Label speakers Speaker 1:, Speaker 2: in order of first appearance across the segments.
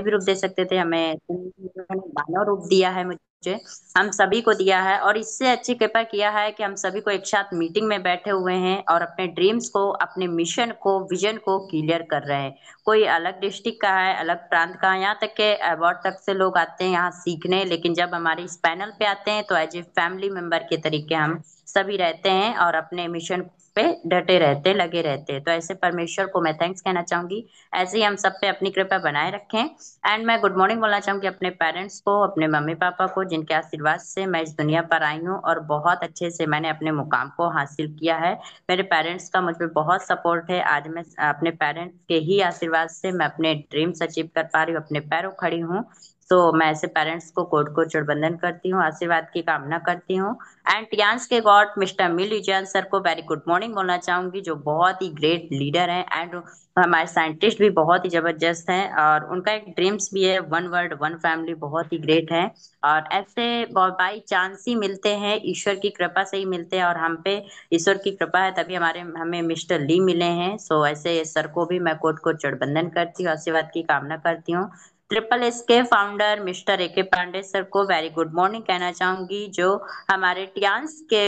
Speaker 1: भी रूप दे सकते थे, हमें उन्होंने मानव रूप दिया है मुझे, हम सभी को दिया है और इससे अच्छी कृपा किया है कि हम सभी को एक साथ मीटिंग में बैठे हुए हैं और अपने ड्रीम्स को, अपने मिशन को, विजन को क्लियर कर रहे हैं। कोई अलग डिस्ट्रिक्ट का है, अलग प्रांत का है, यहाँ तक के अवार्ड तक से लोग आते हैं यहाँ सीखने, लेकिन जब हमारे इस पैनल पे आते हैं तो एज ए फैमिली मेंबर के तरीके हम सभी रहते हैं और अपने मिशन पे डटे रहते हैं, लगे रहते हैं। तो ऐसे परमेश्वर को मैं थैंक्स कहना चाहूंगी। ऐसे ही हम सब पे अपनी कृपा बनाए रखें। एंड मैं गुड मॉर्निंग बोलना चाहूंगी अपने पेरेंट्स को, अपने मम्मी पापा को, जिनके आशीर्वाद से मैं इस दुनिया पर आई हूँ और बहुत अच्छे से मैंने अपने मुकाम को हासिल किया है। मेरे पेरेंट्स का मुझ पे बहुत सपोर्ट है। आज मैं अपने पेरेंट्स के ही आशीर्वाद से मैं अपने ड्रीम्स अचीव कर पा रही हूँ, अपने पैरों खड़ी हूँ। तो मैं ऐसे पेरेंट्स को कोट को चुड़बंदन करती हूँ, आशीर्वाद की कामना करती हूँ। एंड टियान्स के गॉड मिस्टर मिलीजन सर को वेरी गुड मॉर्निंग बोलना चाहूंगी, जो बहुत ही ग्रेट लीडर हैं एंड हमारे साइंटिस्ट भी बहुत ही जबरदस्त हैं और उनका एक ड्रीम्स भी है, वन वर्ल्ड वन फैमिली, बहुत ही ग्रेट है। और ऐसे बाई चांस ही मिलते हैं, ईश्वर की कृपा से ही मिलते हैं और हम पे ईश्वर की कृपा है तभी हमें मिस्टर ली मिले हैं। सो ऐसे सर को भी मैं कोट कोट चढ़बंदन करती हूँ, आशीर्वाद की कामना करती हूँ। ट्रिपल एस के फाउंडर मिस्टर ए के पांडे सर को वेरी गुड मॉर्निंग कहना चाहूंगी, जो हमारे टियान्स के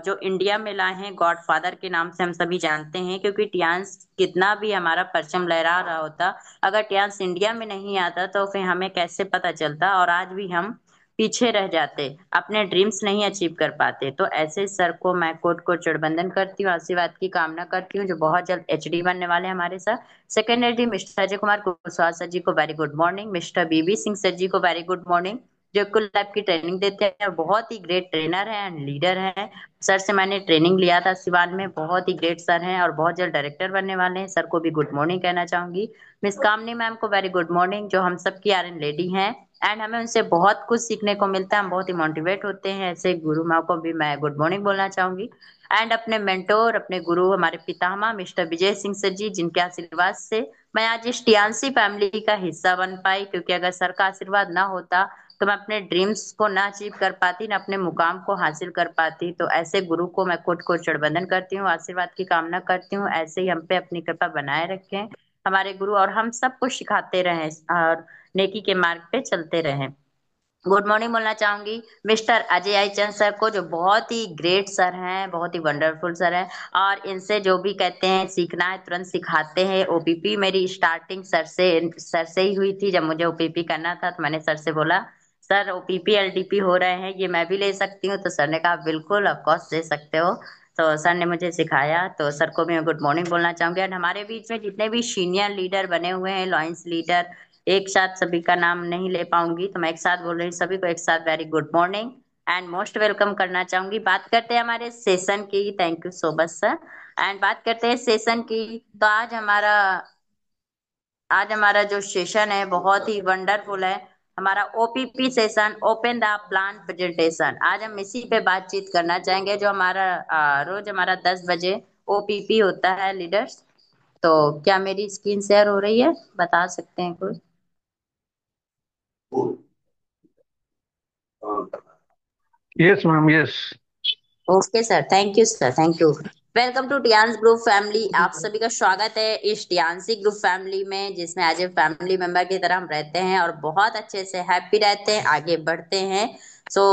Speaker 1: जो इंडिया में लाए हैं, गॉड फादर के नाम से हम सभी जानते हैं, क्योंकि टियान्स कितना भी हमारा परचम लहरा रहा होता, अगर टियान्स इंडिया में नहीं आता तो फिर हमें कैसे पता चलता और आज भी हम पीछे रह जाते, अपने ड्रीम्स नहीं अचीव कर पाते। तो ऐसे सर को मैं कोट कोट चढ़बंदन करती हूँ, आशीर्वाद की कामना करती हूँ, जो बहुत जल्द एचडी बनने वाले हैं हमारे साथ। Secondary mister Ajay Kumar Kushwaha sir ji को very good morning, mister B B Singh sir ji को वेरी गुड मॉर्निंग, जो कुल लाइफ की ट्रेनिंग देते हैं और बहुत ही ग्रेट ट्रेनर है एंड लीडर है। सर से मैंने ट्रेनिंग लिया था सिवान में, बहुत ही ग्रेट सर हैं और बहुत जल्द डायरेक्टर बनने वाले हैं। सर को भी गुड मॉर्निंग कहना चाहूंगी। मिस कामनी मैम को वेरी गुड मॉर्निंग, जो हम सबकी आरएन लेडी हैं एंड हमें उनसे बहुत कुछ सीखने को मिलता है, हम बहुत ही मोटिवेट होते हैं। ऐसे गुरु माँ को भी मैं गुड मॉर्निंग बोलना चाहूंगी। एंड अपने मेंटोर, अपने गुरु, हमारे पितामह मिस्टर विजय सिंह सर जी, जिनके आशीर्वाद से मैं आज इस टियानसी फैमिली का हिस्सा बन पाई, क्योंकि अगर सर का आशीर्वाद ना होता तो मैं अपने ड्रीम्स को ना अचीव कर पाती, ना अपने मुकाम को हासिल कर पाती। तो ऐसे गुरु को मैं कोट कोट चढ़बंदन करती हूँ, आशीर्वाद की कामना करती हूँ। ऐसे ही हम पे अपनी कृपा बनाए रखें हमारे गुरु, और हम सबको सिखाते रहें और नेकी के मार्ग पे चलते रहें। गुड मॉर्निंग बोलना चाहूंगी मिस्टर अजय आई चंद सर को, जो बहुत ही ग्रेट सर हैं, बहुत ही वंडरफुल सर हैं और इनसे जो भी कहते हैं सीखना है तुरंत सिखाते हैं। ओपीपी मेरी स्टार्टिंग सर से ही हुई थी। जब मुझे ओपीपी करना था तो मैंने सर से बोला, सर ओपीपी एलडीपी हो रहे हैं, ये मैं भी ले सकती हूँ? तो सर ने कहा बिल्कुल ऑफ कोर्स ले सकते हो। तो सर ने मुझे सिखाया, तो सर को भी मैं गुड मॉर्निंग बोलना चाहूंगी। और हमारे बीच में जितने भी सीनियर लीडर बने हुए हैं, लॉयंस लीडर, एक साथ सभी का नाम नहीं ले पाऊंगी तो मैं एक साथ बोल रही हूँ, सभी को एक साथ very good morning and most welcome करना चाहूंगी। बात करते हैं हमारे सेशन की, thank you so much sir. And बात करते हैं सेशन की, तो आज हमारा जो सेशन है बहुत ही वंडरफुल है, हमारा OPP session, open the plan presentation. आज हम इसी पे बातचीत करना चाहेंगे, जो हमारा रोज हमारा 10 बजे ओपीपी होता है लीडर्स। तो क्या मेरी स्क्रीन शेयर हो रही है, बता सकते हैं कोई?
Speaker 2: Yes ma'am, yes.
Speaker 1: Okay sir, thank you sir, thank you. Welcome to Tiens group family, आप सभी का स्वागत है इस टियान्सी ग्रुप फैमिली में, जिसमें एज ए फैमिली मेंबर की तरह हम रहते हैं और बहुत अच्छे से हैप्पी रहते हैं, आगे बढ़ते हैं। सो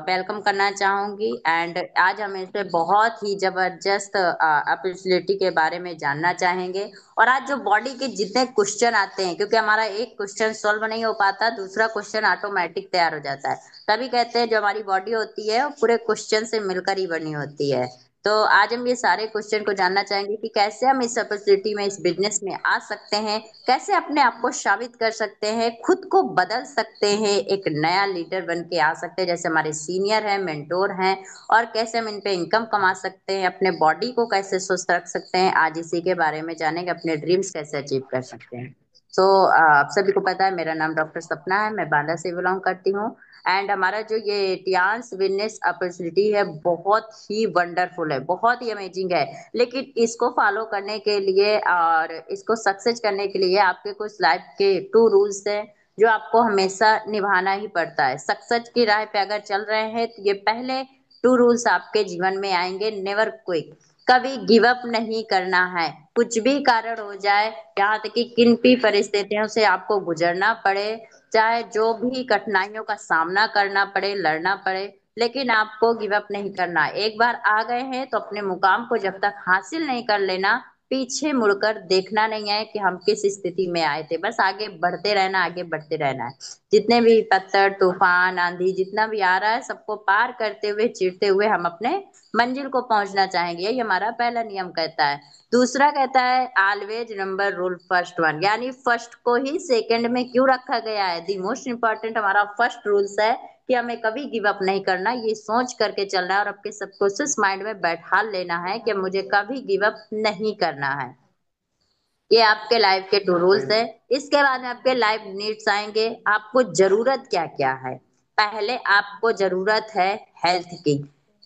Speaker 1: वेलकम करना चाहूंगी। एंड आज हम इसमें बहुत ही जबरदस्त अपॉर्चुनिटी के बारे में जानना चाहेंगे। और आज जो बॉडी के जितने क्वेश्चन आते हैं, क्योंकि हमारा एक क्वेश्चन सॉल्व नहीं हो पाता, दूसरा क्वेश्चन ऑटोमेटिक तैयार हो जाता है, तभी कहते हैं जो हमारी बॉडी होती है वो पूरे क्वेश्चन से मिलकर ही बनी होती है। तो आज हम ये सारे क्वेश्चन को जानना चाहेंगे कि कैसे हम इस अपॉर्चुनिटी में, इस बिजनेस में आ सकते हैं, कैसे अपने आप को साबित कर सकते हैं, खुद को बदल सकते हैं, एक नया लीडर बन के आ सकते हैं जैसे हमारे सीनियर हैं, मेंटोर हैं, और कैसे हम इन पे इनकम कमा सकते हैं, अपने बॉडी को कैसे स्वस्थ रख सकते हैं। आज इसी के बारे में जानेंगे, अपने ड्रीम्स कैसे अचीव कर सकते हैं। तो आप सभी को पता है मेरा नाम डॉक्टर सपना है, मैं बांदा से बिलोंग करती हूँ। एंड हमारा जो ये टियान्स बिजनेस अपॉर्चुनिटी है बहुत ही वंडरफुल है, बहुत ही अमेजिंग है, लेकिन इसको फॉलो करने के लिए और इसको सक्सेस करने के लिए आपके कुछ लाइफ के 2 रूल्स हैं, जो आपको हमेशा निभाना ही पड़ता है। सक्सेस की राह पे अगर चल रहे हैं तो ये पहले 2 रूल्स आपके जीवन में आएंगे। नेवर क्विट, कभी गिव अप नहीं करना है, कुछ भी कारण हो जाए, यहाँ तक कि किन भी परिस्थितियों से आपको गुजरना पड़े, चाहे जो भी कठिनाइयों का सामना करना पड़े, लड़ना पड़े, लेकिन आपको गिव अप नहीं करना। एक बार आ गए हैं तो अपने मुकाम को जब तक हासिल नहीं कर लेना, पीछे मुड़कर देखना नहीं है कि हम किस स्थिति में आए थे, बस आगे बढ़ते रहना, आगे बढ़ते रहना है। जितने भी पत्थर, तूफान, आंधी जितना भी आ रहा है, सबको पार करते हुए, चीरते हुए हम अपने मंजिल को पहुंचना चाहेंगे, यही हमारा पहला नियम कहता है। दूसरा कहता है always number rule first one, यानी फर्स्ट को ही सेकंड में क्यों रखा गया है। दी मोस्ट इंपॉर्टेंट हमारा फर्स्ट रूल्स है कि हमें कभी गिव अप नहीं करना, ये सोच करके चलना है और आपके सबकॉन्शियस माइंड में बैठा लेना है कि मुझे कभी गिव अप नहीं करना है। ये आपके लाइफ के टू रूल्स है। इसके बाद में आपके लाइफ नीड्स आएंगे। आपको जरूरत क्या क्या है। पहले आपको जरूरत है हेल्थ की।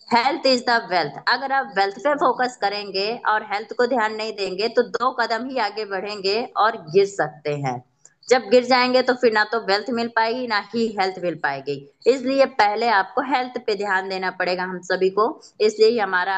Speaker 1: Health is the wealth. अगर आप वेल्थ पे फोकस करेंगे और हेल्थ को ध्यान नहीं देंगे तो 2 कदम ही आगे बढ़ेंगे और गिर सकते हैं। जब गिर जाएंगे तो फिर ना तो वेल्थ मिल पाएगी ना ही हेल्थ मिल पाएगी। इसलिए पहले आपको हेल्थ पे ध्यान देना पड़ेगा हम सभी को। इसलिए ही हमारा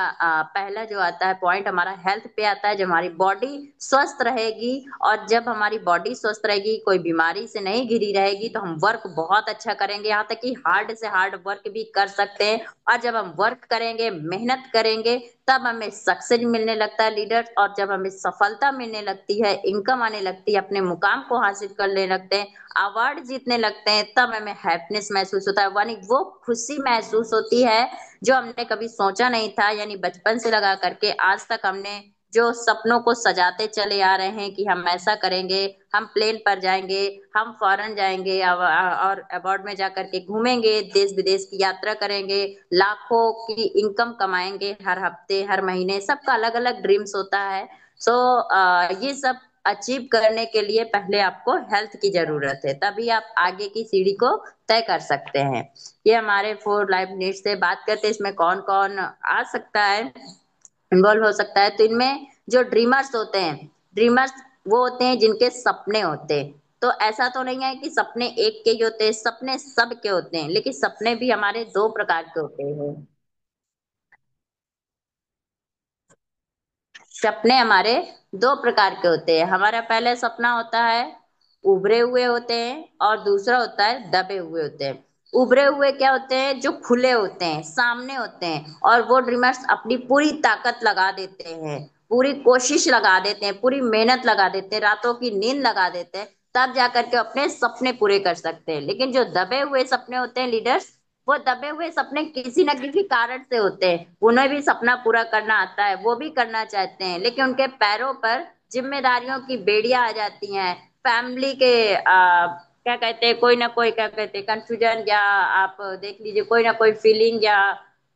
Speaker 1: पहला जो आता है पॉइंट हमारा हेल्थ पे आता है। जब हमारी बॉडी स्वस्थ रहेगी और जब हमारी बॉडी स्वस्थ रहेगी, कोई बीमारी से नहीं घिरी रहेगी, तो हम वर्क बहुत अच्छा करेंगे, यहाँ तक कि हार्ड से हार्ड वर्क भी कर सकते हैं। और जब हम वर्क करेंगे, मेहनत करेंगे, तब हमें सक्सेस मिलने लगता है लीडर्स। और जब हमें सफलता मिलने लगती है, इनकम आने लगती है, अपने मुकाम को हासिल करने लगते हैं, अवार्ड जीतने लगते हैं, तब हमें हैप्पीनेस महसूस होता है, यानी वो खुशी महसूस होती है जो हमने कभी सोचा नहीं था। यानी बचपन से लगा करके आज तक हमने जो सपनों को सजाते चले आ रहे हैं कि हम ऐसा करेंगे, हम प्लेन पर जाएंगे, हम फॉरेन जाएंगे और अब्रॉड में जा करके घूमेंगे, देश विदेश की यात्रा करेंगे, लाखों की इनकम कमाएंगे हर हफ्ते, हर महीने, सबका अलग अलग ड्रीम्स होता है। सो ये सब अचीव करने के लिए पहले आपको हेल्थ की जरूरत है, तभी आप आगे की सीढ़ी को तय कर सकते हैं। ये हमारे 4 लाइफ नीड्स से बात करते हैं। इसमें कौन कौन आ सकता है, इन्वॉल्व हो सकता है। तो इनमें जो ड्रीमर्स होते हैं, ड्रीमर्स वो होते हैं जिनके सपने होते हैं। तो ऐसा तो नहीं है कि सपने एक के ही होते हैं, सपने सब के होते हैं, लेकिन सपने भी हमारे 2 प्रकार के होते हैं। सपने हमारे 2 प्रकार के होते हैं। हमारा पहला सपना होता है उभरे हुए होते हैं और दूसरा होता है दबे हुए होते हैं। उभरे हुए क्या होते हैं, जो खुले होते हैं, सामने होते हैं, और वो ड्रीमर्स अपनी पूरी ताकत लगा देते हैं, पूरी कोशिश लगा देते हैं, पूरी मेहनत लगा देते हैं, रातों की नींद लगा देते हैं, तब जाकर के अपने सपने पूरे कर सकते हैं। लेकिन जो दबे हुए सपने होते हैं लीडर्स, वो दबे हुए सपने किसी न किसी कारण से होते हैं। उन्हें भी सपना पूरा करना आता है, वो भी करना चाहते हैं, लेकिन उनके पैरों पर जिम्मेदारियों की बेड़ियां आ जाती हैं। फैमिली के क्या कहते हैं, कोई ना कोई क्या कहते हैं कंफ्यूजन, या आप देख लीजिए कोई ना कोई फीलिंग, या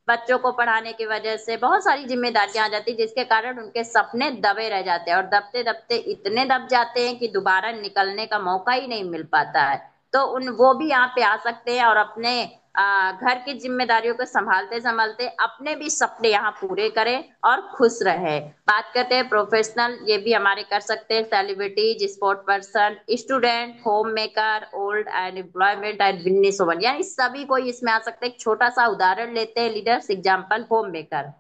Speaker 1: बच्चों को पढ़ाने की वजह से बहुत सारी जिम्मेदारियां आ जाती है, जिसके कारण उनके सपने दबे रह जाते हैं, और दबते दबते इतने दब जाते हैं कि दोबारा निकलने का मौका ही नहीं मिल पाता है। तो उन वो भी यहाँ पे आ सकते हैं और अपने घर की जिम्मेदारियों को संभालते संभालते अपने भी सपने यहाँ पूरे करें और खुश रहे। बात करते हैं प्रोफेशनल, ये भी हमारे कर सकते हैं, celebrity, sport person, student, home maker, old and employment and business woman, यानी सभी कोई इसमें आ सकते हैं। एक छोटा सा उदाहरण लेते हैं लीडर्स, एग्जाम्पल होम मेकर।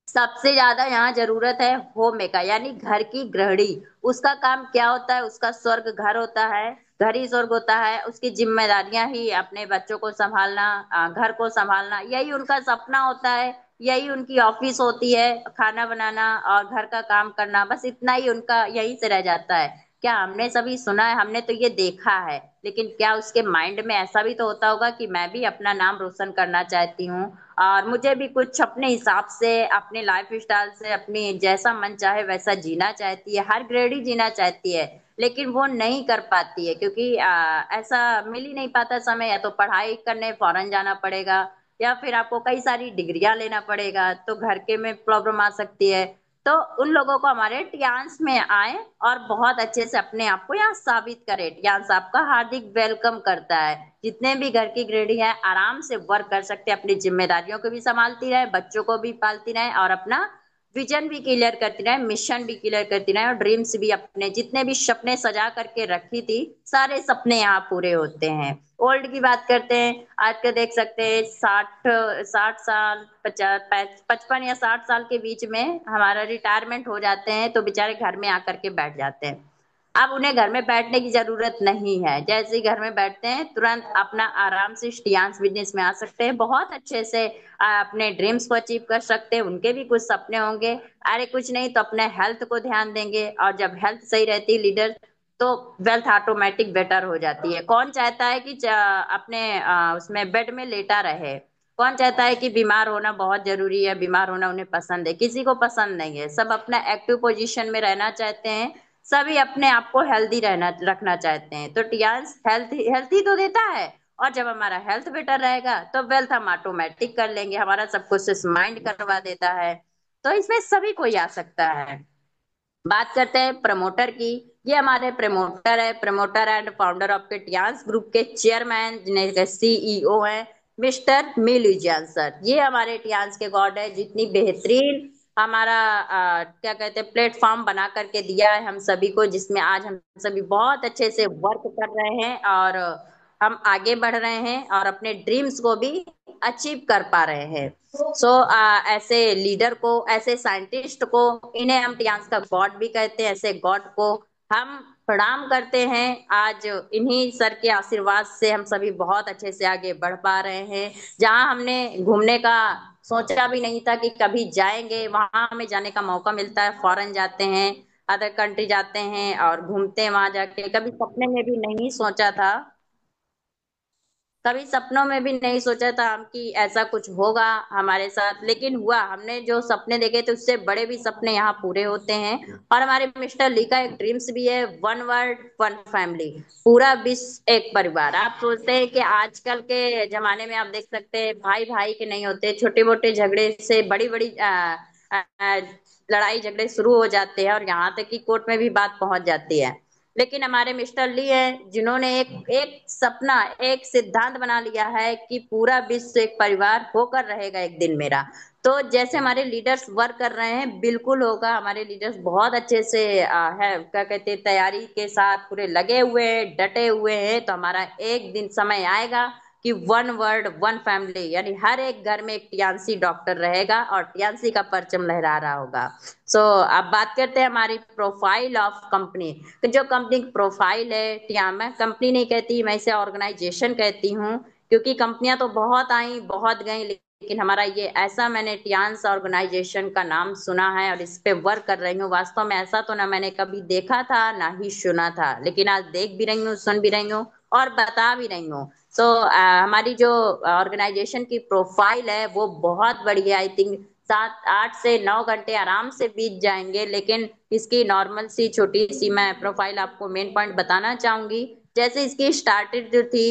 Speaker 1: सबसे ज्यादा यहाँ जरूरत है होम मेकर, यानी घर की गृहिणी। उसका काम क्या होता है, उसका स्वर्ग घर होता है, घर ही स्वर्ग होता है। उसकी जिम्मेदारियां ही अपने बच्चों को संभालना, घर को संभालना, यही उनका सपना होता है। यही उनकी ऑफिस होती है, खाना बनाना और घर का काम करना, बस इतना ही उनका यही से रह जाता है। क्या हमने सभी सुना है, हमने तो ये देखा है, लेकिन क्या उसके माइंड में ऐसा भी तो होता होगा कि मैं भी अपना नाम रोशन करना चाहती हूँ और मुझे भी कुछ अपने हिसाब से, अपने लाइफ स्टाइल से, अपनी जैसा मन चाहे वैसा जीना चाहती है, हर ग्रेडी जीना चाहती है, लेकिन वो नहीं कर पाती है क्योंकि ऐसा मिल ही नहीं पाता समय। या तो पढ़ाई करने फॉरेन जाना पड़ेगा, या फिर आपको कई सारी डिग्रियां लेना पड़ेगा, तो घर के में प्रॉब्लम आ सकती है। तो उन लोगों को हमारे टियांस में आए और बहुत अच्छे से अपने आप को यहाँ साबित करे। टियांस आपका हार्दिक वेलकम करता है। जितने भी घर की गृहिणी है आराम से वर्क कर सकते हैं, अपनी जिम्मेदारियों को भी संभालती रहे, बच्चों को भी पालती रहे और अपना विजन भी क्लियर करती रहे, मिशन भी क्लियर करती रहे, और ड्रीम्स भी, अपने जितने भी सपने सजा करके रखी थी सारे सपने यहाँ पूरे होते हैं। ओल्ड की बात करते हैं, आज के देख सकते हैं 60 60 साल, 55 या 60 साल के बीच में हमारा रिटायरमेंट हो जाते हैं, तो बेचारे घर में आकर के बैठ जाते हैं। अब उन्हें घर में बैठने की जरूरत नहीं है, जैसे ही घर में बैठते हैं तुरंत अपना आराम से डांस बिजनेस में आ सकते हैं, बहुत अच्छे से अपने ड्रीम्स को अचीव कर सकते हैं। उनके भी कुछ सपने होंगे, अरे कुछ नहीं तो अपने हेल्थ को ध्यान देंगे, और जब हेल्थ सही रहती है लीडर, तो वेल्थ ऑटोमेटिक बेटर हो जाती है। कौन चाहता है कि अपने उसमें बेड में लेटा रहे? कौन चाहता है कि बीमार होना बहुत जरूरी है? बीमार होना उन्हें पसंद है? किसी को पसंद नहीं है, सब अपना एक्टिव पोजीशन में रहना चाहते हैं, सभी अपने आप को हेल्दी रहना रखना चाहते हैं। तो टियास हेल्थ हेल्थ ही तो देता है, और जब हमारा हेल्थ बेटर रहेगा तो वेल्थ हम ऑटोमेटिक कर लेंगे, हमारा सब कुछ माइंड करवा देता है। तो इसमें सभी कोई आ सकता है। बात करते हैं प्रमोटर की। ये हमारे प्रमोटर है, प्रमोटर एंड फाउंडर ऑफ के टियान्स ग्रुप के चेयरमैन जिन्हें सीईओ है मिस्टर मिलीजियन सर। ये हमारे टियान्स के गॉड है, जितनी बेहतरीन हमारा क्या कहते हैं प्लेटफॉर्म बना करके दिया है हम सभी को, जिसमें आज हम सभी बहुत अच्छे से वर्क कर रहे हैं, और हम आगे बढ़ रहे हैं और अपने ड्रीम्स को भी अचीव कर पा रहे हैं। सो ऐसे लीडर को, ऐसे साइंटिस्ट को, इन्हें हम टियान्स का गॉड भी कहते हैं, ऐसे गॉड को हम प्रणाम करते हैं। आज इन्हीं सर के आशीर्वाद से हम सभी बहुत अच्छे से आगे बढ़ पा रहे हैं। जहां हमने घूमने का सोचा भी नहीं था कि कभी जाएंगे, वहां हमें जाने का मौका मिलता है। फॉरेन जाते हैं, अदर कंट्री जाते हैं और घूमते हैं, वहां जाके कभी सपने में भी नहीं सोचा था, कभी सपनों में भी नहीं सोचा था हम कि ऐसा कुछ होगा हमारे साथ, लेकिन हुआ। हमने जो सपने देखे थे उससे बड़े भी सपने यहाँ पूरे होते हैं। और हमारे मिस्टर ली का एक ड्रीम्स भी है, वन वर्ल्ड वन फैमिली, पूरा विश्व एक परिवार। आप सोचते हैं कि आजकल के जमाने में आप देख सकते हैं भाई भाई के नहीं होते, छोटे मोटे झगड़े से बड़ी बड़ी लड़ाई झगड़े शुरू हो जाते हैं, और यहाँ तक कि कोर्ट में भी बात पहुंच जाती है। लेकिन हमारे मिस्टर ली है जिन्होंने एक एक सपना, एक सिद्धांत बना लिया है कि पूरा विश्व एक परिवार होकर रहेगा एक दिन मेरा। तो जैसे हमारे लीडर्स वर्क कर रहे हैं बिल्कुल होगा। हमारे लीडर्स बहुत अच्छे से है क्या कहते हैं तैयारी के साथ पूरे लगे हुए हैं, डटे हुए हैं। तो हमारा एक दिन समय आएगा कि वन वर्ल्ड वन फैमिली, यानी हर एक घर में एक टियान्सी डॉक्टर रहेगा और टियान्सी का परचम लहरा रहा होगा। सो अब बात करते हैं हमारी प्रोफाइल ऑफ कंपनी। तो जो कंपनी की प्रोफाइल है, या मैं कंपनी नहीं कहती, मैं इसे ऑर्गेनाइजेशन कहती हूँ, क्योंकि कंपनियां तो बहुत आई बहुत गई, लेकिन हमारा ये ऐसा, मैंने टियान्स ऑर्गेनाइजेशन का नाम सुना है और इस पे वर्क कर रही हूँ। वास्तव में ऐसा तो ना मैंने कभी देखा था ना ही सुना था, लेकिन आज देख भी रही हूँ, सुन भी रही हूँ और बता भी रही हूँ। सो हमारी जो ऑर्गेनाइजेशन की प्रोफाइल है वो बहुत बढ़िया। आई थिंक 7 8 से 9 घंटे आराम से बीत जाएंगे, लेकिन इसकी नॉर्मल सी छोटी सी मैं प्रोफाइल आपको मेन पॉइंट बताना चाहूंगी। जैसे इसकी स्टार्टेड जो थी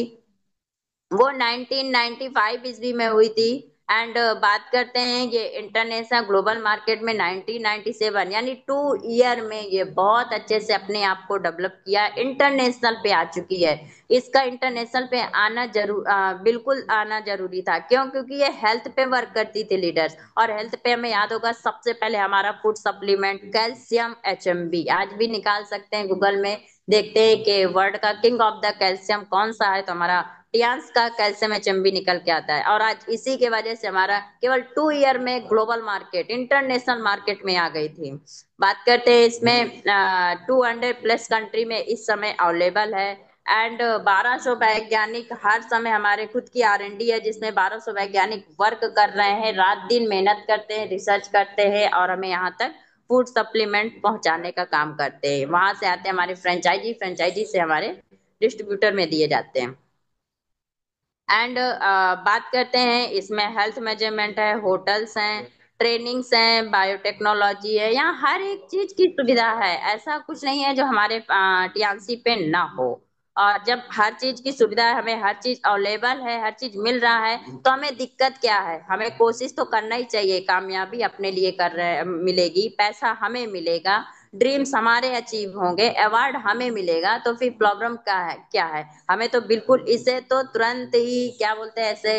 Speaker 1: वो 1995 ईस्वी में हुई थी। एंड बात करते हैं ये इंटरनेशनल ग्लोबल मार्केट में 1997, यानी 2 ईयर में ये बहुत अच्छे से अपने आप को डेवलप किया, इंटरनेशनल पे आ चुकी है। इसका इंटरनेशनल पे आना बिल्कुल आना जरूरी था। क्यों? क्योंकि ये हेल्थ पे वर्क करती थी लीडर्स, और हेल्थ पे हमें याद होगा सबसे पहले हमारा फूड सप्लीमेंट कैल्शियम एचएमबी, आज भी निकाल सकते हैं गूगल में, देखते हैं कि वर्ल्ड का किंग ऑफ द कैल्शियम कौन सा है, तो हमारा टियान्स का कैल्शियम एचएमबी निकल के आता है। और आज इसी के वजह से हमारा केवल 2 ईयर में ग्लोबल मार्केट, इंटरनेशनल मार्केट में आ गई थी। बात करते हैं इसमें 200+ कंट्री में इस समय अवेलेबल है। एंड 1200 वैज्ञानिक हर समय, हमारे खुद की R&D है जिसमें 1200 वैज्ञानिक वर्क कर रहे हैं, रात दिन मेहनत करते हैं, रिसर्च करते हैं और हमें यहाँ तक फूड सप्लीमेंट पहुंचाने का काम करते हैं। वहां से आते हैं हमारे फ्रेंचाइजी, फ्रेंचाइजी से हमारे डिस्ट्रीब्यूटर में दिए जाते हैं। एंड बात करते हैं इसमें हेल्थ मेजरमेंट है, होटल्स हैं, ट्रेनिंग्स हैं, बायोटेक्नोलॉजी है, यहाँ हर एक चीज की सुविधा है। ऐसा कुछ नहीं है जो हमारे टीएमसी पे ना हो। और जब हर चीज की सुविधा है, हमें हर चीज अवेलेबल है, हर चीज मिल रहा है, तो हमें दिक्कत क्या है? हमें कोशिश तो करना ही चाहिए। कामयाबी अपने लिए कर रहे मिलेगी, पैसा हमें मिलेगा, ड्रीम्स हमारे अचीव होंगे, अवार्ड हमें मिलेगा, तो फिर प्रॉब्लम क्या है? क्या है? हमें तो बिल्कुल इसे तो तुरंत ही क्या बोलते हैं ऐसे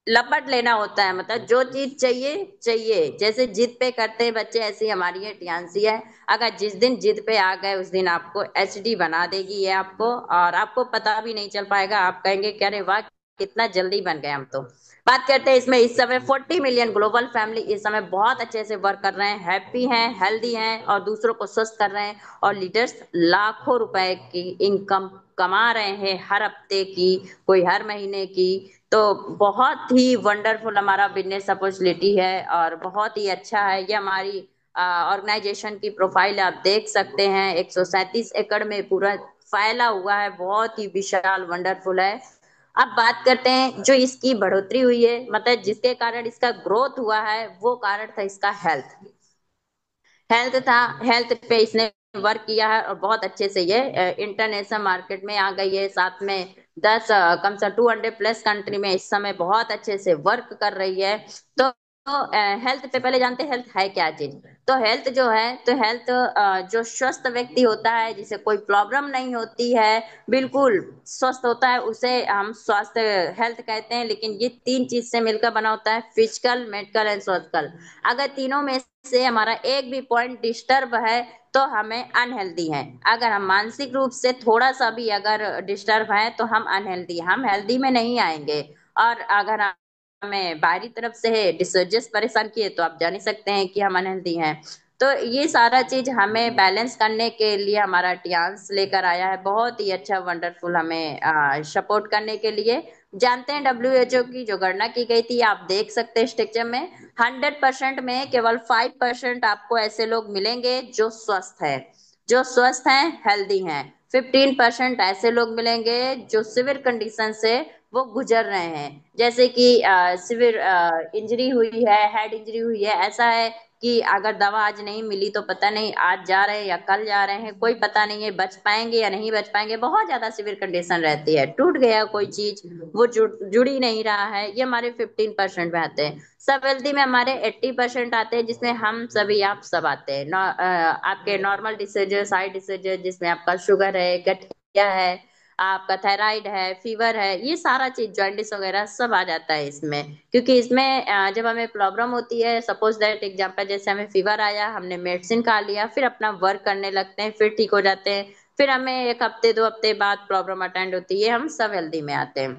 Speaker 1: लपट लेना होता है, मतलब जो चीज चाहिए चाहिए, जैसे जिद पे करते हैं बच्चे, ऐसी हमारी ये टियांसी है। अगर जिस दिन जिद पे आ गए उस दिन आपको एचडी बना देगी ये आपको, और आपको पता भी नहीं चल पाएगा। आप कहेंगे कि अरे वाह, कितना जल्दी बन गए हम तो। बात करते हैं इसमें, इस समय 40 मिलियन ग्लोबल फैमिली इस समय बहुत अच्छे से वर्क कर रहे हैं, हैप्पी हैं, हेल्दी हैं और दूसरों को स्वस्थ कर रहे हैं। और लीडर्स लाखों रुपए की इनकम कमा रहे हैं, हर हफ्ते की, कोई हर महीने की। तो बहुत ही वंडरफुल हमारा बिजनेस अपॉर्चुनिटी है और बहुत ही अच्छा है। ये हमारी ऑर्गेनाइजेशन की प्रोफाइल आप देख सकते हैं, 137 एकड़ में पूरा फैला हुआ है, बहुत ही विशाल वंडरफुल है। अब बात करते हैं जो इसकी बढ़ोतरी हुई है, मतलब जिसके कारण इसका ग्रोथ हुआ है, वो कारण था इसका हेल्थ। हेल्थ था, हेल्थ पे इसने वर्क किया है और बहुत अच्छे से ये इंटरनेशनल मार्केट में आ गई है। साथ में 10 कम से 200+ कंट्री में इस समय बहुत अच्छे से वर्क कर रही है। तो हेल्थ पे पहले जानते हैं हेल्थ है क्या चीज। तो हेल्थ जो है, तो हेल्थ जो स्वस्थ व्यक्ति होता है, जिसे कोई प्रॉब्लम नहीं होती है, बिल्कुल स्वस्थ होता है, उसे हम स्वास्थ्य हेल्थ कहते हैं। लेकिन ये तीन चीज से मिलकर बना होता है, फिजिकल, मेडिकल एंड सोशल। अगर तीनों में से हमारा एक भी पॉइंट डिस्टर्ब है तो हमें अनहेल्दी है। अगर हम मानसिक रूप से थोड़ा सा भी अगर डिस्टर्ब है तो हम अनहेल्दी, हम हेल्दी में नहीं आएंगे। और अगर हमें बाहरी तरफ से डिसऑर्डर्स परेशान किए तो आप जान ही सकते हैं कि हम अनहेल्दी हैं। तो ये सारा चीज हमें बैलेंस करने के लिए हमारा टियांस लेकर आया है, बहुत ही अच्छा वंडरफुल, हमें सपोर्ट करने के लिए। जानते हैं डब्ल्यू एच ओ की जो गणना की गई थी, आप देख सकते हैं स्ट्रक्चर में, 100% में केवल 5% आपको ऐसे लोग मिलेंगे जो स्वस्थ है, जो स्वस्थ हैं, हेल्दी हैं। 15% ऐसे लोग मिलेंगे जो सिवियर कंडीशन से वो गुजर रहे हैं, जैसे कि सिवियर इंजरी हुई है, हेड इंजरी हुई है। ऐसा है कि अगर दवा आज नहीं मिली तो पता नहीं आज जा रहे हैं या कल जा रहे हैं, कोई पता नहीं है बच पाएंगे या नहीं बच पाएंगे। बहुत ज्यादा सिवियर कंडीशन रहती है, टूट गया कोई चीज, वो जुड़ ही नहीं रहा है, ये हमारे 15% में आते हैं। सब हेल्दी में हमारे 80% आते हैं, जिसमें हम सभी आप सब आते हैं। आपके नॉर्मल डिसीजेस, हाई डिसीजेस, जिसमें आपका शुगर है, गठिया है, आपका थायराइड है, फीवर है, ये सारा चीज, जॉइंटिस वगैरह सब आ जाता है इसमें। क्योंकि इसमें जब हमें प्रॉब्लम होती है, सपोज दैट एग्जांपल, जैसे हमें फीवर आया, हमने मेडिसिन खा लिया, फिर अपना वर्क करने लगते हैं, फिर ठीक हो जाते हैं, फिर हमें 1 हफ्ते 2 हफ्ते बाद प्रॉब्लम अटेंड होती है, हम सब हेल्दी में आते हैं।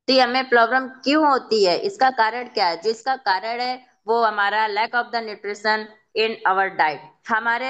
Speaker 1: तो ये हमें प्रॉब्लम क्यों होती है, इसका कारण क्या है? जो इसका कारण है वो हमारा lack of the nutrition in our diet. हमारे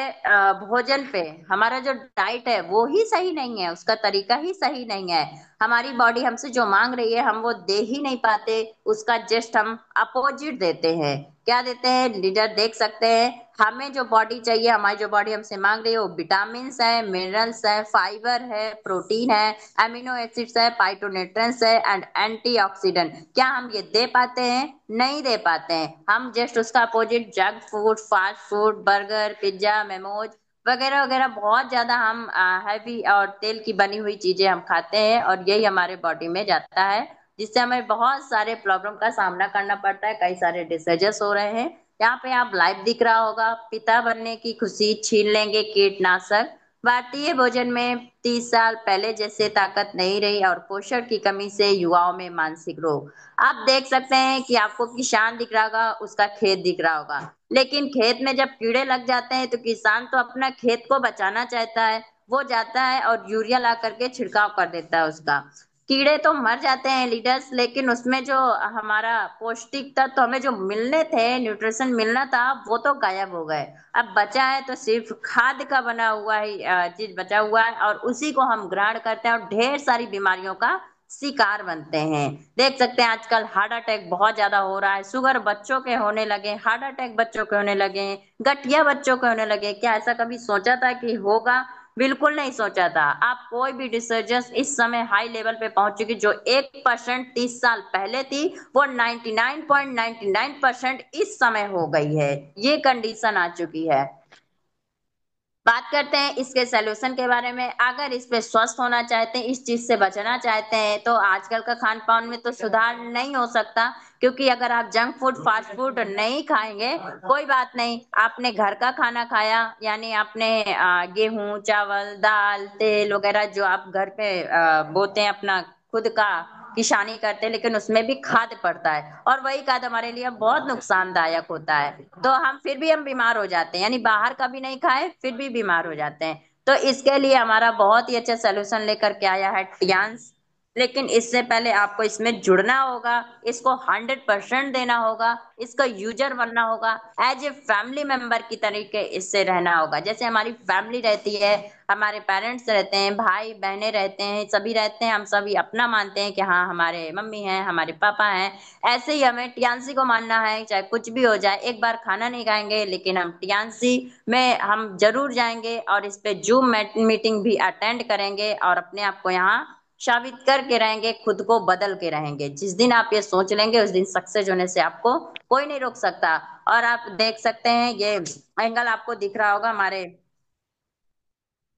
Speaker 1: भोजन पे, हमारा जो डाइट है वो ही सही नहीं है, उसका तरीका ही सही नहीं है। हमारी बॉडी हमसे जो मांग रही है हम वो दे ही नहीं पाते, उसका जस्ट हम अपोजिट देते हैं। क्या देते हैं लीडर, देख सकते हैं, हमें जो बॉडी चाहिए, हमारी जो बॉडी हमसे मांग रही है वो विटामिन है, मिनरल्स है, फाइबर है, प्रोटीन है, एमिनो एसिड्स है, फाइटोन्यूट्रिएंट्स है एंड एंटीऑक्सीडेंट। क्या हम ये दे पाते हैं? नहीं दे पाते हैं। हम जस्ट उसका opposite junk food, fast food, burger, pizza, memos वगैरह वगैरह, बहुत ज्यादा हम हैवी और तेल की बनी हुई चीजें हम खाते हैं, और यही हमारे बॉडी में जाता है, जिससे हमें बहुत सारे प्रॉब्लम का सामना करना पड़ता है, कई सारे डिसीजेस हो रहे हैं। यहाँ पे आप लाइव दिख रहा होगा, पिता बनने की खुशी छीन लेंगे कीटनाशक। भारतीय भोजन में 30 साल पहले जैसे ताकत नहीं रही, और पोषण की कमी से युवाओं में मानसिक रोग। आप देख सकते हैं कि आपको किसान दिख रहा होगा, उसका खेत दिख रहा होगा, लेकिन खेत में जब कीड़े लग जाते हैं तो किसान तो अपना खेत को बचाना चाहता है, वो जाता है और यूरिया ला करके छिड़काव कर देता है उसका। कीड़े तो मर जाते हैं लीडर्स, लेकिन उसमें जो हमारा पौष्टिक तत्व हमें जो मिलने थे, न्यूट्रिशन मिलना था, वो तो गायब हो गए। अब बचा है तो सिर्फ खाद का बना हुआ ही चीज बचा हुआ है, और उसी को हम ग्रहण करते हैं और ढेर सारी बीमारियों का शिकार बनते हैं। देख सकते हैं आजकल हार्ट अटैक बहुत ज्यादा हो रहा है, शुगर बच्चों के होने लगे, हार्ट अटैक बच्चों के होने लगे, गठिया बच्चों के होने लगे। क्या ऐसा कभी सोचा था कि होगा? बिल्कुल नहीं सोचा था। आप कोई भी डिसर्जेंस इस समय हाई लेवल पे पहुंच चुकी, जो 1% 30 साल पहले थी, वो 99.99% इस समय हो गई है, ये कंडीशन आ चुकी है। बात करते हैं इसके सलूशन के बारे में। अगर इस पे स्वस्थ होना चाहते हैं, इस चीज से बचना चाहते हैं, तो आजकल का खान पान में तो सुधार नहीं हो सकता। क्योंकि अगर आप जंक फूड, फास्ट फूड नहीं खाएंगे, कोई बात नहीं, आपने घर का खाना खाया, यानी आपने गेहूं, चावल, दाल, तेल वगैरह जो आप घर पे बोते हैं अपना खुद का, किसानी करते हैं, लेकिन उसमें भी खाद पड़ता है और वही खाद हमारे लिए बहुत नुकसानदायक होता है। तो हम फिर भी हम बीमार हो जाते हैं, यानी बाहर का भी नहीं खाए फिर भी बीमार हो जाते हैं। तो इसके लिए हमारा बहुत ही अच्छा सोल्यूशन लेकर के आया है टियान्स। लेकिन इससे पहले आपको इसमें जुड़ना होगा, इसको 100% देना होगा, इसका यूजर बनना होगा, एज ए फैमिली मेंबर की तरीके इससे रहना होगा। जैसे हमारी फैमिली रहती है, हमारे पेरेंट्स रहते हैं, भाई बहनें रहते हैं, सभी रहते हैं, हम सभी अपना मानते हैं कि हाँ हमारे मम्मी हैं, हमारे पापा हैं। ऐसे ही हमें टियान्सी को मानना है, चाहे कुछ भी हो जाए। एक बार खाना नहीं खाएंगे लेकिन हम टियान्सी में हम जरूर जाएंगे और इस पे जूम मीटिंग भी अटेंड करेंगे और अपने आप को यहाँ साबित करके रहेंगे, खुद को बदल के रहेंगे। जिस दिन आप ये सोच लेंगे उस दिन सक्सेस होने से आपको कोई नहीं रोक सकता। और आप देख सकते हैं ये एंगल आपको दिख रहा होगा हमारे,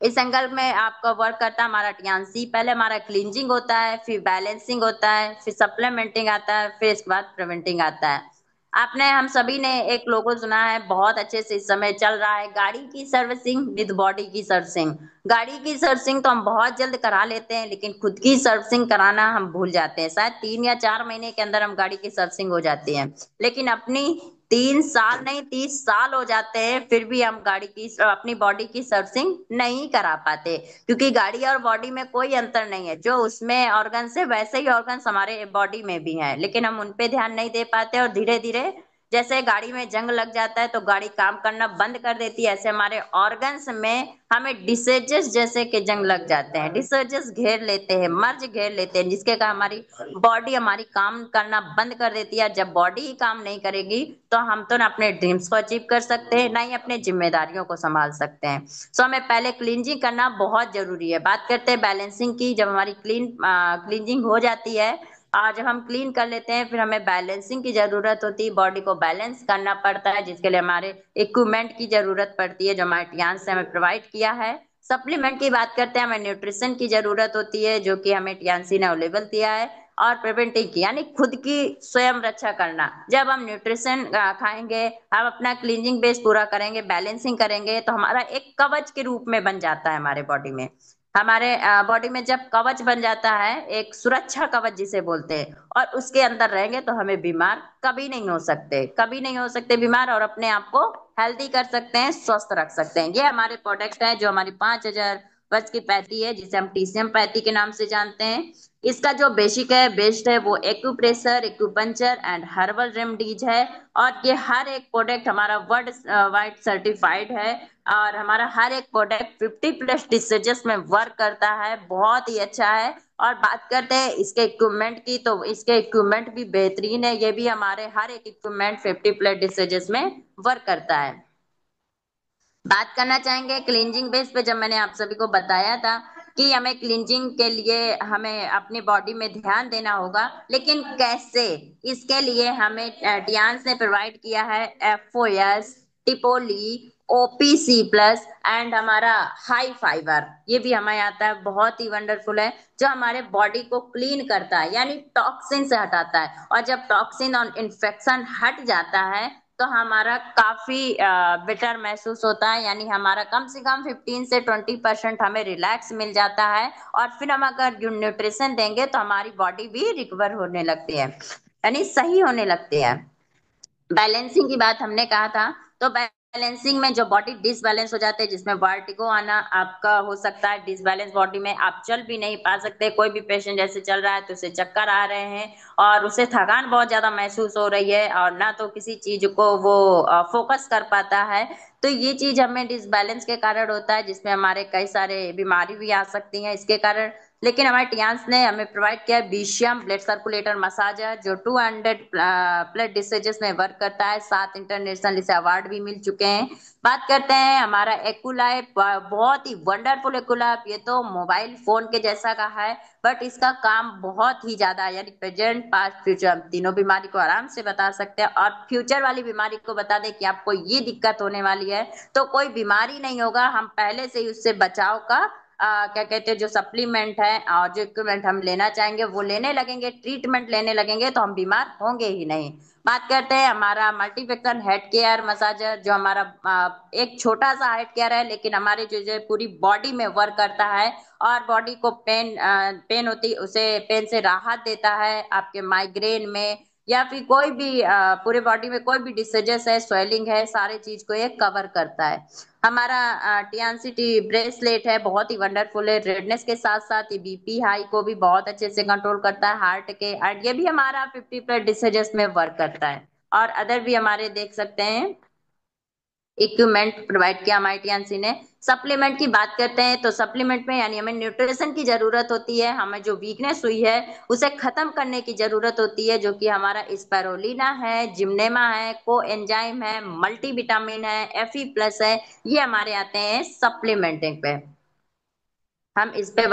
Speaker 1: इस एंगल में आपका वर्क करता है हमारा टियान्सी। पहले हमारा क्लींजिंग होता है, फिर बैलेंसिंग होता है, फिर सप्लीमेंटिंग आता है, फिर इसके बाद प्रिवेंटिंग आता है। आपने हम सभी ने एक लोगो सुना है, बहुत अच्छे से इस समय चल रहा है, गाड़ी की सर्विसिंग विद बॉडी की सर्विसिंग। गाड़ी की सर्विसिंग तो हम बहुत जल्द करा लेते हैं, लेकिन खुद की सर्विसिंग कराना हम भूल जाते हैं। शायद 3 या 4 महीने के अंदर हम गाड़ी की सर्विसिंग हो जाती है, लेकिन अपनी 3 साल नहीं 30 साल हो जाते हैं फिर भी हम गाड़ी की अपनी बॉडी की सर्विसिंग नहीं करा पाते। क्योंकि गाड़ी और बॉडी में कोई अंतर नहीं है, जो उसमें ऑर्गन्स है वैसे ही ऑर्गन्स हमारे बॉडी में भी हैं, लेकिन हम उन पे ध्यान नहीं दे पाते और धीरे धीरे जैसे गाड़ी में जंग लग जाता है तो गाड़ी काम करना बंद कर देती है, ऐसे हमारे ऑर्गन्स में हमें डिसीजेस जैसे कि जंग लग जाते हैं, डिसीजेस घेर लेते हैं, मर्ज घेर लेते हैं, जिसके कारण हमारी बॉडी हमारी काम करना बंद कर देती है। जब बॉडी ही काम नहीं करेगी तो हम तो ना अपने ड्रीम्स को अचीव कर सकते हैं, ना ही अपने जिम्मेदारियों को संभाल सकते हैं। सो हमें पहले क्लींजिंग करना बहुत जरूरी है। बात करते हैं बैलेंसिंग की। जब हमारी क्लींजिंग हो जाती है और जब हम क्लीन कर लेते हैं फिर हमें बैलेंसिंग की जरूरत होती है, बॉडी को बैलेंस करना पड़ता है, जिसके लिए हमारे इक्विपमेंट की जरूरत पड़ती है जो हमारे टियान्स से हमें प्रोवाइड किया है। सप्लीमेंट की बात करते हैं, हमें न्यूट्रिशन की जरूरत होती है जो कि हमें टियान्सी ने अवेलेबल दिया है। और प्रिवेंटिव की यानी खुद की स्वयं रक्षा करना। जब हम न्यूट्रिशन खाएंगे, हम अपना क्लींजिंग बेस पूरा करेंगे, बैलेंसिंग करेंगे, तो हमारा एक कवच के रूप में बन जाता है हमारे बॉडी में। हमारे बॉडी में जब कवच बन जाता है, एक सुरक्षा कवच जिसे बोलते हैं, और उसके अंदर रहेंगे तो हमें बीमार कभी नहीं हो सकते, कभी नहीं हो सकते बीमार, और अपने आप को हेल्दी कर सकते हैं, स्वस्थ रख सकते हैं। ये हमारे प्रोडक्ट है जो हमारी 5,000 वर्ष की पैती है, जिसे हम टीसीएम पैती के नाम से जानते हैं। इसका जो बेसिक है, बेस्ड है, वो acupressure, acupuncture and herbal remedies है। और ये हर एक प्रोडक्ट हमारा वर्ल्ड वाइड सर्टिफाइड है। और हमारा हर एक प्रोडक्ट 50+ डिसीजेस में वर्क करता है, बहुत ही अच्छा है। और बात करते हैं इसके इक्विपमेंट की, तो इसके इक्विपमेंट भी बेहतरीन है, ये भी हमारे हर एक इक्विपमेंट 50+ डिसीजेस में वर्क करता है। बात करना चाहेंगे क्लींजिंग बेस पे। जब मैंने आप सभी को बताया था कि हमें क्लींजिंग के लिए हमें अपनी बॉडी में ध्यान देना होगा, लेकिन कैसे, इसके लिए हमें टियान्स ने प्रोवाइड किया है एफओएस, टिपोली, OPC+ एंड हमारा हाई फाइबर, ये भी हमें आता है, बहुत ही वंडरफुल है, जो हमारे बॉडी को क्लीन करता है, यानी टॉक्सिन से हटाता है। और जब टॉक्सिन और इन्फेक्शन हट जाता है तो हमारा काफी बेटर महसूस होता है, यानी हमारा कम से कम 15 से 20% हमें रिलैक्स मिल जाता है। और फिर हम अगर न्यूट्रिशन देंगे तो हमारी बॉडी भी रिकवर होने लगती है, यानी सही होने लगती है। बैलेंसिंग की बात हमने कहा था, तो बैलेंसिंग में जो बॉडी डिसबैलेंस हो जाते हैं, जिसमें वर्टिगो आना आपका हो सकता है, डिसबैलेंस बॉडी में आप चल भी नहीं पा सकते। कोई भी पेशेंट जैसे चल रहा है तो उसे चक्कर आ रहे हैं और उसे थकान बहुत ज्यादा महसूस हो रही है, और ना तो किसी चीज को वो फोकस कर पाता है। तो ये चीज हमें डिसबैलेंस के कारण होता है, जिसमें हमारे कई सारे बीमारी भी आ सकती हैं इसके कारण। लेकिन हमारे टियान्स ने हमें प्रोवाइड किया बीशियम ब्लड सर्कुलेटर मसाजर, जो 200+ डिसीजेस में वर्क करता है, 7 इंटरनेशनल इसे अवार्ड भी मिल चुके हैं। बात करते हैं हमारा एक्यूलाइफ, बहुत ही वंडरफुल एक्यूलाइफ, ये तो मोबाइल फोन के जैसा का है, बट इसका काम बहुत ही ज्यादा, यानी प्रेजेंट पास्ट फ्यूचर हम तीनों बीमारी को आराम से बता सकते हैं। और फ्यूचर वाली बीमारी को बता दें कि आपको ये दिक्कत होने वाली है, तो कोई बीमारी नहीं होगा, हम पहले से ही उससे बचाव का क्या कहते हैं, जो सप्लीमेंट है और जो इक्विपमेंट हम लेना चाहेंगे वो लेने लगेंगे, ट्रीटमेंट लेने लगेंगे, तो हम बीमार होंगे ही नहीं। बात करते हैं हमारा मल्टीफैक्टर हेड केयर मसाजर, जो हमारा एक छोटा सा हेड केयर है, लेकिन हमारे जो पूरी बॉडी में वर्क करता है और बॉडी को पेन होती उसे पेन से राहत देता है, आपके माइग्रेन में या फिर कोई भी पूरे बॉडी में कोई भी डिसीजेस है, स्वेलिंग है, सारे चीज को ये कवर करता है। हमारा टीएनसीटी ब्रेसलेट है, बहुत ही वंडरफुल है, रेडनेस के साथ साथ ये बीपी हाई को भी बहुत अच्छे से कंट्रोल करता है, हार्ट के, और ये भी हमारा 50+ डिसीजेस में वर्क करता है। और अदर भी हमारे देख सकते हैं इक्विपमेंट प्रोवाइड किया हमारे टीएनसी ने। सप्लीमेंट की बात करते हैं तो सप्लीमेंट में यानी हमें न्यूट्रिशन की जरूरत होती है, हमें जो वीकनेस हुई है उसे खत्म करने की जरूरत होती है, जो कि हमारा स्पाइरोलिना है, जिम्नेमा है, को एंजाइम है, मल्टीविटामिन है, Fe+ है, ये हमारे आते हैं सप्लीमेंटिंग पे। हम इस पे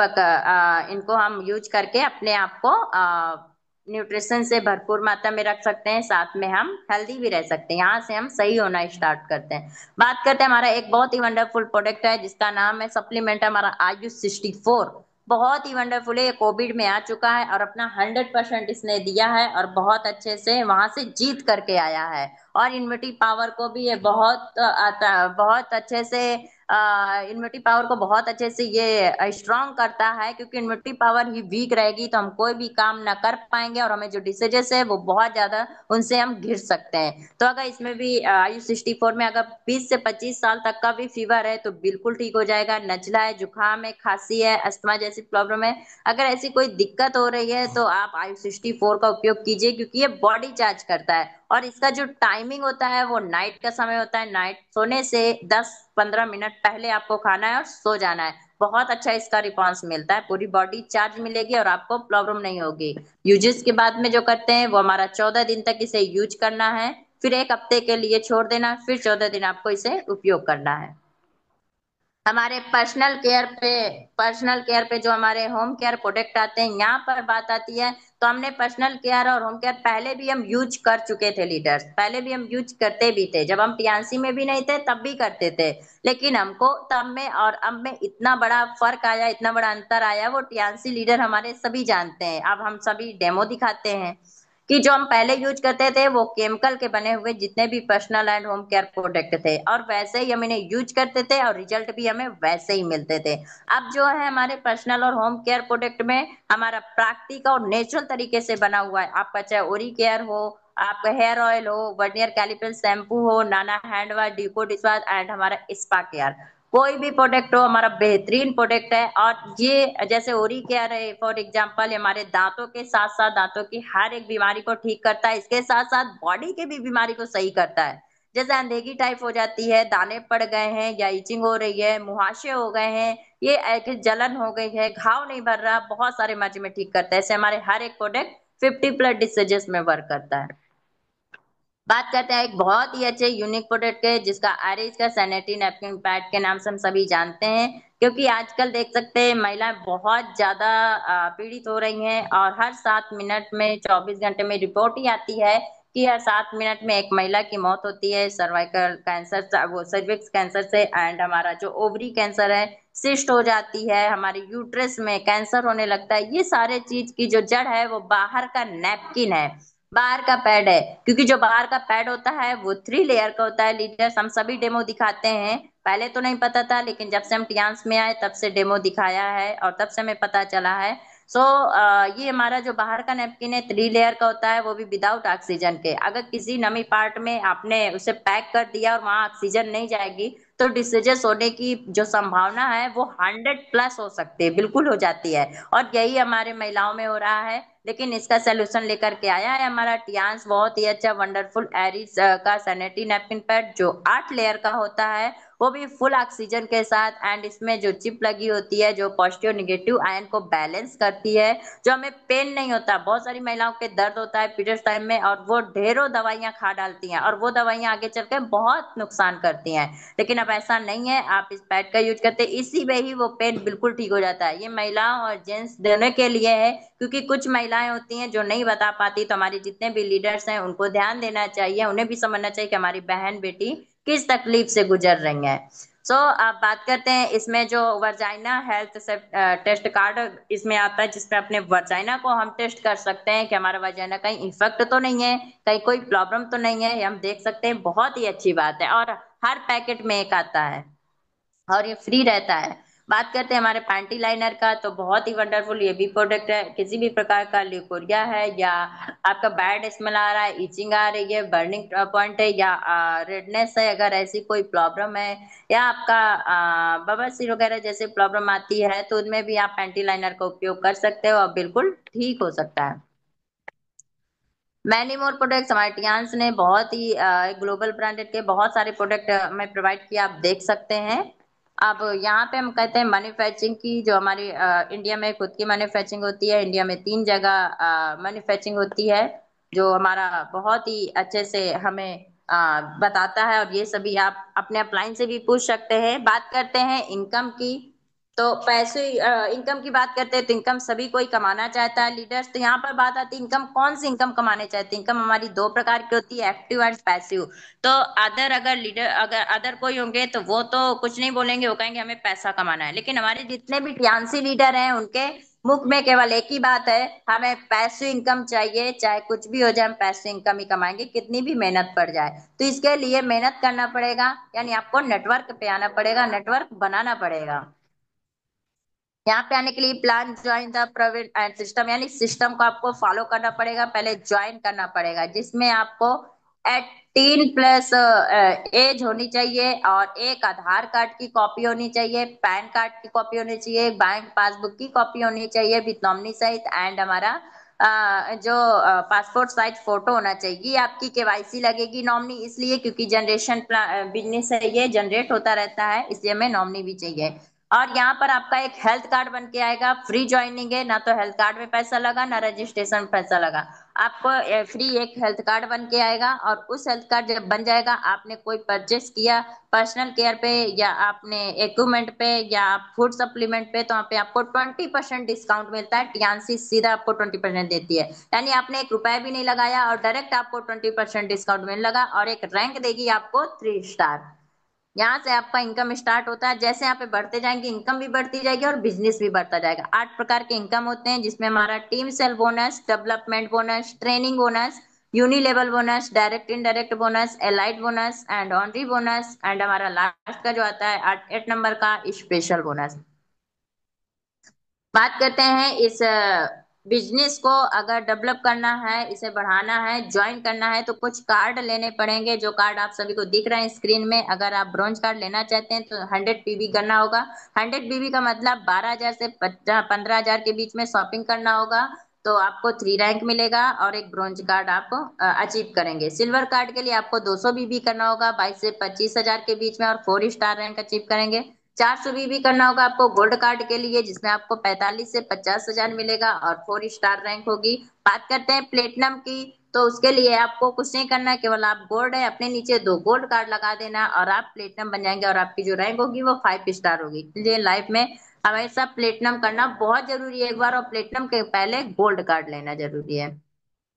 Speaker 1: इनको हम यूज करके अपने आप को न्यूट्रिशन से भरपूर मात्रा में रख सकते हैं, साथ में हम हेल्दी भी रह सकते हैं, यहाँ से हम सही होना स्टार्ट करते हैं। बात करते हैं हमारा एक बहुत ही वंडरफुल प्रोडक्ट है जिसका नाम है सप्लीमेंट, हमारा आयुष 64। बहुत ही वंडरफुल है, ये कोविड में आ चुका है और अपना 100% इसने दिया है और बहुत अच्छे से वहां से जीत करके आया है। और इम्यूनिटी पावर को भी ये बहुत अच्छे से इम्यूनिटी पावर को बहुत अच्छे से ये स्ट्रांग करता है, क्योंकि इम्यूनिटी पावर ही वीक रहेगी तो हम कोई भी काम ना कर पाएंगे और हमें जो डिसीजेस है वो बहुत ज्यादा उनसे हम घिर सकते हैं। तो अगर इसमें भी आयु 64 में अगर 20 से 25 साल तक का भी फीवर है तो बिल्कुल ठीक हो जाएगा, नजला है, जुकाम है, खांसी है, अस्थमा जैसी प्रॉब्लम है, अगर ऐसी कोई दिक्कत हो रही है तो आप आयु 64 का उपयोग कीजिए, क्योंकि ये बॉडी चार्ज करता है। और इसका जो टाइमिंग होता है वो नाइट का समय होता है, नाइट सोने से 10-15 मिनट पहले आपको खाना है और सो जाना है। बहुत अच्छा इसका रिस्पॉन्स मिलता है, पूरी बॉडी चार्ज मिलेगी और आपको प्रॉब्लम नहीं होगी। यूजेस के बाद में जो करते हैं वो हमारा 14 दिन तक इसे यूज करना है, फिर 1 हफ्ते के लिए छोड़ देना, फिर 14 दिन आपको इसे उपयोग करना है। हमारे पर्सनल केयर पे जो हमारे होम केयर प्रोडक्ट आते हैं, यहाँ पर बात आती है तो हमने पर्सनल केयर और होम केयर पहले भी हम यूज कर चुके थे लीडर्स, पहले भी हम यूज करते भी थे, जब हम टीएनसी में भी नहीं थे तब भी करते थे। लेकिन हमको तब में और अब में इतना बड़ा फर्क आया, इतना बड़ा अंतर आया, वो टीएनसी लीडर हमारे सभी जानते हैं। अब हम सभी डेमो दिखाते हैं कि जो हम पहले यूज करते थे वो केमिकल के बने हुए जितने भी personal and home care product थे, और वैसे ही हम इन्हें यूज करते थे और रिजल्ट भी हमें वैसे ही मिलते थे। अब जो है हमारे पर्सनल और होम केयर प्रोडक्ट में हमारा प्राकृतिक और नेचुरल तरीके से बना हुआ है, आपका चाहे ओरी केयर हो, आपका हेयर ऑयल हो, वर्नियर कैलिपर शैम्पू हो, नाना हैंड वॉश, डीको डिश वॉश एंड हमारा स्पा केयर, कोई भी प्रोडक्ट हो हमारा बेहतरीन प्रोडक्ट है। और ये जैसे ओरी केयर है फॉर एग्जांपल, हमारे दांतों के साथ साथ दांतों की हर एक बीमारी को ठीक करता है, इसके साथ साथ बॉडी के भी बीमारी को सही करता है। जैसे अंधेगी टाइप हो जाती है, दाने पड़ गए हैं या इचिंग हो रही है, मुहासे हो गए हैं, ये एक जलन हो गई है, घाव नहीं भर रहा, बहुत सारे मर्ज में ठीक करता है। ऐसे हमारे हर एक प्रोडक्ट 50+ डिसीजेस में वर्क करता है। बात करते हैं एक बहुत ही अच्छे यूनिक प्रोडक्ट के, जिसका आरिस का सैनिटरी नैपकिन पैड के नाम से हम सभी जानते हैं, क्योंकि आजकल देख सकते हैं महिलाएं बहुत ज्यादा पीड़ित हो रही हैं और हर 7 मिनट में 24 घंटे में रिपोर्ट ही आती है कि हर 7 मिनट में एक महिला की मौत होती है सर्वाइकल कैंसर से, वो सर्विक्स कैंसर से, एंड हमारा जो ओवरी कैंसर है, सिस्ट हो जाती है, हमारे यूट्रस में कैंसर होने लगता है। ये सारे चीज की जो जड़ है वो बाहर का नैपकिन है, बाहर का पैड है, क्योंकि जो बाहर का पैड होता है वो 3 लेयर का होता है। लीडर्स हम सभी डेमो दिखाते हैं, पहले तो नहीं पता था, लेकिन जब से हम टियांस में आए तब से डेमो दिखाया है और तब से हमें पता चला है। सो ये हमारा जो बाहर का नैपकिन है 3 लेयर का होता है, वो भी विदाउट ऑक्सीजन के। अगर किसी नमी पार्ट में आपने उसे पैक कर दिया और वहां ऑक्सीजन नहीं जाएगी तो डिसीजेस होने की जो संभावना है वो 100+ हो सकती है, बिल्कुल हो जाती है। और यही हमारे महिलाओं में हो रहा है, लेकिन इसका सोल्यूशन लेकर के आया है हमारा टियांस, बहुत ही अच्छा वंडरफुल एरिस का सैनिटरी नैपकिन पैड, जो 8 लेयर का होता है, वो भी फुल ऑक्सीजन के साथ, एंड इसमें जो चिप लगी होती है जो पॉजिटिव निगेटिव आयन को बैलेंस करती है, जो हमें पेन नहीं होता। बहुत सारी महिलाओं के दर्द होता है पीरियड्स टाइम में और वो ढेरों दवाइयां खा डालती हैं और वो दवाइयां आगे चल के बहुत नुकसान करती हैं, लेकिन अब ऐसा नहीं है, आप इस पैड का यूज करते इसी में ही वो पेन बिल्कुल ठीक हो जाता है। ये महिलाओं और जेंट्स दोनों के लिए है, क्योंकि कुछ महिलाएं होती हैं जो नहीं बता पाती, तो हमारे जितने भी लीडर्स हैं उनको ध्यान देना चाहिए, उन्हें भी समझना चाहिए कि हमारी बहन बेटी किस तकलीफ से गुजर रही है। सो आप बात करते हैं इसमें जो वर्जाइना हेल्थ से टेस्ट कार्ड इसमें आता है, जिसमें अपने वर्जाइना को हम टेस्ट कर सकते हैं कि हमारा वर्जाइना कहीं इन्फेक्ट तो नहीं है, कहीं कोई प्रॉब्लम तो नहीं है, ये हम देख सकते हैं। बहुत ही अच्छी बात है। और हर पैकेट में एक आता है और ये फ्री रहता है। बात करते हैं हमारे पैंटी लाइनर का, तो बहुत ही वंडरफुल ये भी प्रोडक्ट है। किसी भी प्रकार का ल्यूकोरिया है, या आपका बैड स्मेल आ रहा है, इचिंग आ रही है, बर्निंग पॉइंट है, या रेडनेस है, अगर ऐसी कोई प्रॉब्लम है, या आपका बवासीर वगैरह जैसे प्रॉब्लम आती है, तो उनमें भी आप पैंटी लाइनर का उपयोग कर सकते हो और बिल्कुल ठीक हो सकता है। मैनी मोर प्रोडक्ट्स हमारे टियान्स ने बहुत ही ग्लोबल ब्रांडेड के बहुत सारे प्रोडक्ट हमें प्रोवाइड किया, आप देख सकते हैं। अब यहाँ पे हम कहते हैं मैन्युफैक्चरिंग की, जो हमारी इंडिया में खुद की मैन्युफैक्चरिंग होती है। इंडिया में 3 जगह मैन्युफैक्चरिंग होती है, जो हमारा बहुत ही अच्छे से हमें बताता है। और ये सभी आप अपने अपलाइन से भी पूछ सकते हैं। बात करते हैं इनकम की, तो पैसे इनकम की बात करते हैं, तो इनकम सभी कोई कमाना चाहता है लीडर्स। तो यहाँ पर बात आती है इनकम, कौन सी इनकम कमाने चाहते हैं। इनकम हमारी 2 प्रकार की होती है, एक्टिव एंड पैसिव। तो अदर अगर लीडर अगर अदर कोई होंगे तो वो तो कुछ नहीं बोलेंगे, वो कहेंगे हमें पैसा कमाना है। लेकिन हमारे जितने भी टियान्सी लीडर हैं उनके मुख में केवल एक ही बात है, हमें पैसिव इनकम चाहिए, चाहे कुछ भी हो जाए हम पैसिव इनकम ही कमाएंगे, कितनी भी मेहनत पड़ जाए। तो इसके लिए मेहनत करना पड़ेगा, यानी आपको नेटवर्क पे आना पड़ेगा, नेटवर्क बनाना पड़ेगा। यहाँ पे आने के लिए plan join the private and system, यानी सिस्टम को आपको फॉलो करना पड़ेगा, पहले ज्वाइन करना पड़ेगा, जिसमें आपको 18+ एज होनी चाहिए, और एक आधार कार्ड की कॉपी होनी चाहिए, पैन कार्ड की कॉपी होनी चाहिए, बैंक पासबुक की कॉपी होनी चाहिए विथ नॉमिनी सहित, एंड हमारा जो पासपोर्ट साइज फोटो होना चाहिए। ये आपकी केवाईसी लगेगी नॉमिनी, इसलिए क्योंकि जनरेशन बिजनेस है, ये जनरेट होता रहता है, इसलिए हमें नॉमिनी भी चाहिए। और यहाँ पर आपका एक हेल्थ कार्ड बन के आएगा, फ्री ज्वाइनिंग है, ना तो हेल्थ कार्ड में पैसा लगा ना रजिस्ट्रेशन में पैसा लगा। आपको फ्री एक हेल्थ कार्ड बन के आएगा, और उस हेल्थ कार्ड जब बन जाएगा, आपने कोई परचेस किया पर्सनल केयर पे, या आपने इक्विपमेंट पे, या फूड सप्लीमेंट पे, तो वहाँ पे आपको 20% डिस्काउंट मिलता है। टियान्सी सीधा आपको 20% देती है, यानी आपने 1 रुपया भी नहीं लगाया और डायरेक्ट आपको 20% डिस्काउंट मिलने लगा, और एक रैंक देगी आपको 3 स्टार। यहाँ से आपका इनकम स्टार्ट होता है। जैसे यहाँ पे बढ़ते जाएंगे, इनकम भी बढ़ती जाएगी और बिजनेस भी बढ़ता जाएगा। 8 प्रकार के इनकम होते हैं, जिसमें हमारा team sale bonus, development bonus, training bonus, unilevel bonus, direct indirect bonus, allied bonus and honorary bonus, and हमारा लास्ट का जो आता है 8 नंबर का स्पेशल बोनस। बात करते हैं इस बिजनेस को अगर डेवलप करना है, इसे बढ़ाना है, ज्वाइन करना है, तो कुछ कार्ड लेने पड़ेंगे, जो कार्ड आप सभी को दिख रहे हैं स्क्रीन में। अगर आप ब्रॉन्ज कार्ड लेना चाहते हैं तो 100 PB करना होगा। 100 PB का मतलब 12,000 से 15,000 के बीच में शॉपिंग करना होगा, तो आपको 3 रैंक मिलेगा और एक ब्रॉन्ज कार्ड आप अचीव करेंगे। सिल्वर कार्ड के लिए आपको 200 BB करना होगा 22 से 25,000 के बीच में, और 4 स्टार रैंक अचीव करेंगे। 400 BB करना होगा आपको गोल्ड कार्ड के लिए, जिसमें आपको 45 से 50,000 मिलेगा और 4 स्टार रैंक होगी। बात करते हैं प्लेटिनम की, तो उसके लिए आपको कुछ नहीं करना है, केवल आप गोल्ड है अपने नीचे 2 गोल्ड कार्ड लगा देना और आप प्लेटिनम बन जाएंगे, और आपकी जो रैंक होगी वो 5 स्टार होगी। इसलिए लाइफ में हमेशा प्लेटिनम करना बहुत जरूरी है एक बार, और प्लेटिनम के पहले गोल्ड कार्ड लेना जरूरी है।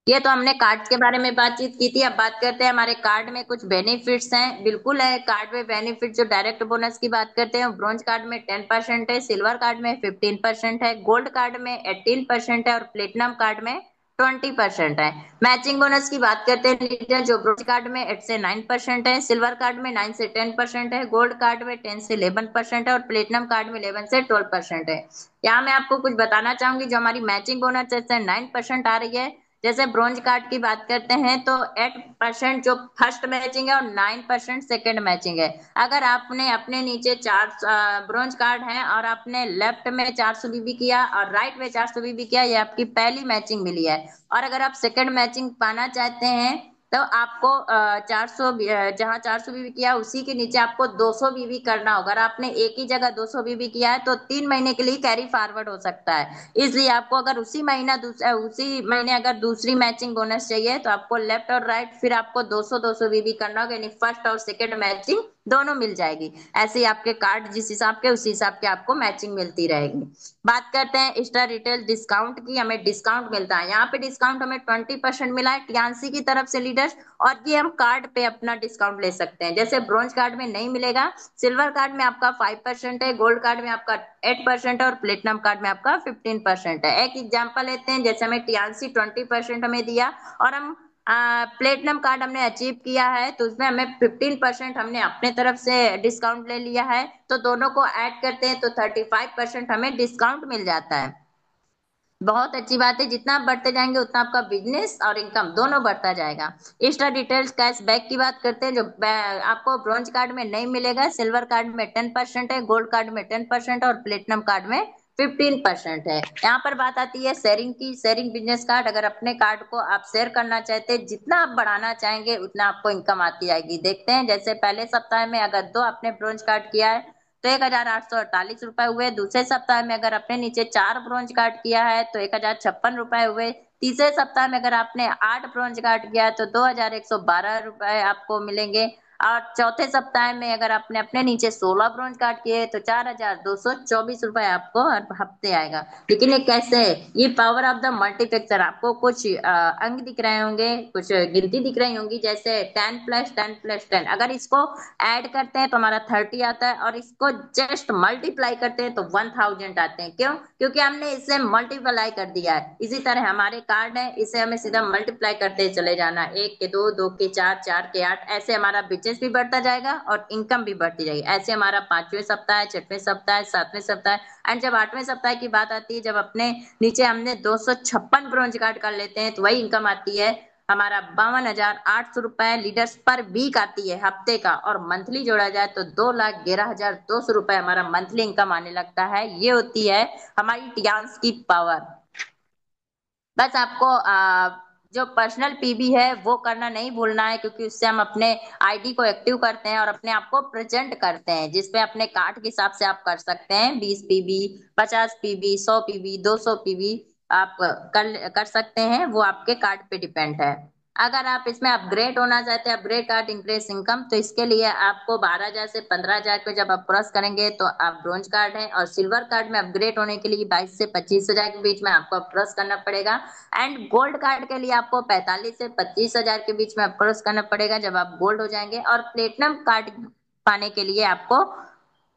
Speaker 1: ये तो हमने कार्ड्स के बारे में बातचीत की थी। अब बात करते हैं हमारे कार्ड में कुछ बेनिफिट्स हैं। बिल्कुल है, कार्ड में बेनिफिट जो डायरेक्ट बोनस की बात करते हैं, ब्रॉन्ज कार्ड में 10% है, सिल्वर कार्ड में 15% है, गोल्ड कार्ड में 18% है, और प्लेटिनम कार्ड में 20% है। मैचिंग बोनस की बात करते हैं लीडर, जो ब्रॉन्ज कार्ड में 8 से 9% है, सिल्वर कार्ड में 9 से 10% है, गोल्ड कार्ड में 10 से 11% है, और प्लेटिनम कार्ड में 11 से 12% है। यहाँ मैं आपको कुछ बताना चाहूंगी, जो हमारी मैचिंग बोनस है 9% आ रही है। जैसे ब्रॉन्ज कार्ड की बात करते हैं तो 8% जो फर्स्ट मैचिंग है और 9% सेकंड मैचिंग है। अगर आपने अपने नीचे 4 ब्रॉन्ज कार्ड हैं और आपने लेफ्ट में 400 BB किया और राइट में 400 BB किया, ये आपकी पहली मैचिंग मिली है। और अगर आप सेकंड मैचिंग पाना चाहते हैं, तो आपको 400 जहाँ 400 BB किया उसी के नीचे आपको 200 BB करना होगा। अगर आपने एक ही जगह 200 BB किया है तो 3 महीने के लिए कैरी फॉरवर्ड हो सकता है। इसलिए आपको अगर उसी महीने अगर दूसरी मैचिंग बोनस चाहिए, तो आपको लेफ्ट और राइट फिर आपको 200 200 BB करना होगा, यानी फर्स्ट और सेकंड मैचिंग दोनों मिल जाएगी। ऐसे ही आपके कार्ड जिस हिसाब के उसी हिसाब के आपको मैचिंग मिलती रहेगी। बात करते हैं स्टार रिटेल डिस्काउंट की। हमें डिस्काउंट मिलता है, यहाँ पे डिस्काउंट हमें 20% मिला है टियान्सी की तरफ से लीडर्स। और ये हम कार्ड पे अपना डिस्काउंट ले सकते हैं, जैसे ब्रॉन्ज कार्ड में नहीं मिलेगा, सिल्वर कार्ड में आपका 5% है, गोल्ड कार्ड में आपका 8% है और प्लेटिनम कार्ड में आपका 15% है। एक एग्जाम्पल लेते हैं, जैसे हमें टियान्सी 20% हमें दिया और हम प्लेटिनम कार्ड हमने अचीव किया है, तो उसमें हमें 15% हमने अपने तरफ से डिस्काउंट ले लिया है, तो दोनों को ऐड करते हैं तो 35% हमें डिस्काउंट मिल जाता है। बहुत अच्छी बात है, जितना आप बढ़ते जाएंगे उतना आपका बिजनेस और इनकम दोनों बढ़ता जाएगा। एक्स्ट्रा डिटेल्स कैशबैक की बात करते हैं, जो आपको ब्रॉन्ज कार्ड में नहीं मिलेगा। सिल्वर कार्ड में 10% है, गोल्ड कार्ड में 10% और प्लेटिनम कार्ड में 15% है। यहाँ पर बात आती है शेयरिंग की। शेयरिंग बिजनेस कार्ड, अगर अपने कार्ड को आप शेयर करना चाहते हैं, जितना आप बढ़ाना चाहेंगे उतना आपको इनकम आती जाएगी। देखते हैं, जैसे पहले सप्ताह में अगर दो आपने ब्रॉन्ज कार्ड किया है तो 1,848 रुपए हुए। दूसरे सप्ताह में अगर आपने नीचे 4 ब्रॉन्ज कार्ड किया है तो 1,056 रुपए हुए। तीसरे सप्ताह में अगर आपने 8 ब्रॉन्ज कार्ड किया है तो 2,112 रुपए आपको मिलेंगे। और चौथे सप्ताह में अगर आपने अपने नीचे 16 ब्रॉन्ज कार्ड किए तो 4,224 रुपए आपको हर हफ्ते आएगा। लेकिन ये कैसे है? ये पावर ऑफ द मल्टीप्लेक्सर। आपको कुछ अंक दिख रहे होंगे, कुछ गिनती दिख रही होंगी, जैसे 10 + 10 + 10। अगर इसको ऐड करते हैं तो हमारा 30 आता है और इसको जस्ट मल्टीप्लाई करते हैं तो 1,000 आते हैं। क्यों? क्योंकि हमने इसे मल्टीप्लाई कर दिया है। इसी तरह हमारे कार्ड है, इसे हमें सीधा मल्टीप्लाई करते चले जाना, 1 के 2, 2 के 4, 4 के 8। ऐसे हमारा बिजनेस भी बढ़ता जाएगा और इनकम भी बढ़ती जाएगी। ऐसे हमारा 5वें सप्ताह है, 6वें सप्ताह है, 7वें सप्ताह है। एंड जब 8वें सप्ताह की बात आती है, जब अपने नीचे हमने 256 ब्रॉन्ज कार्ड कर लेते हैं, तो वही इनकम आती है हमारा 52,800 रुपए लीडर्स पर वीक आती है हफ्ते का। और मंथली जोड़ा जाए तो 2,11,200 रुपए हमारा मंथली इनकम आने लगता है। ये होती है हमारी टियान्स की पावर। बस आपको जो पर्सनल पीबी है वो करना नहीं भूलना है, क्योंकि उससे हम अपने आईडी को एक्टिव करते हैं और अपने आप को प्रेजेंट करते हैं, जिसपे अपने कार्ड के हिसाब से आप कर सकते हैं। 20 पीबी, 50 पीबी, 100 पीबी, 200 पीबी आप कर सकते हैं। वो आपके कार्ड पे डिपेंड है। अगर आप इसमें अपग्रेड होना चाहते हैं, अपग्रेड कार्ड इंक्रीज इनकम, तो इसके लिए आपको 12,000 से 15,000 को जब आप क्रॉस करेंगे तो आप ब्रॉन्ज कार्ड है, और सिल्वर कार्ड में अपग्रेड होने के लिए 22 से 25,000 के बीच में आपको क्रॉस करना पड़ेगा। एंड गोल्ड कार्ड के लिए आपको 45 से 25,000 के बीच में अप्रोच करना पड़ेगा जब आप गोल्ड हो जाएंगे। और प्लेटिनम कार्ड पाने के लिए आपको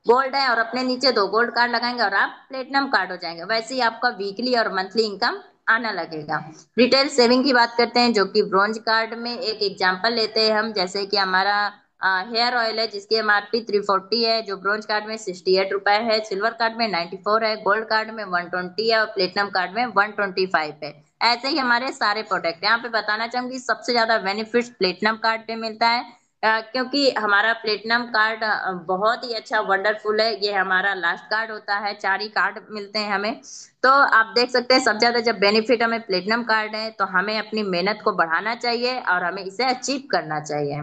Speaker 1: गोल्ड है और अपने नीचे 2 गोल्ड कार्ड लगाएंगे और आप प्लेटिनम कार्ड हो जाएंगे। वैसे ही आपका वीकली और मंथली इनकम आना लगेगा। रिटेल सेविंग की बात करते हैं, जो कि ब्रॉन्ज कार्ड में एक एग्जांपल लेते हैं हम, जैसे कि हमारा हेयर ऑयल है जिसकी एमआरपी 340 है, जो ब्रॉन्ज कार्ड में 68 रुपए है, सिल्वर कार्ड में 94 है, गोल्ड कार्ड में 120 है और प्लेटिनम कार्ड में 125 है। ऐसे ही हमारे सारे प्रोडक्ट। यहाँ पे बताना चाहूंगी सबसे ज्यादा बेनिफिट प्लेटिनम कार्ड पे मिलता है, क्योंकि हमारा प्लेटिनम कार्ड बहुत ही अच्छा वंडरफुल है। ये हमारा लास्ट कार्ड होता है, 4 ही कार्ड मिलते हैं हमें। तो आप देख सकते हैं सबसे ज्यादा जब बेनिफिट हमें प्लेटिनम कार्ड है, तो हमें अपनी मेहनत को बढ़ाना चाहिए और हमें इसे अचीव करना चाहिए।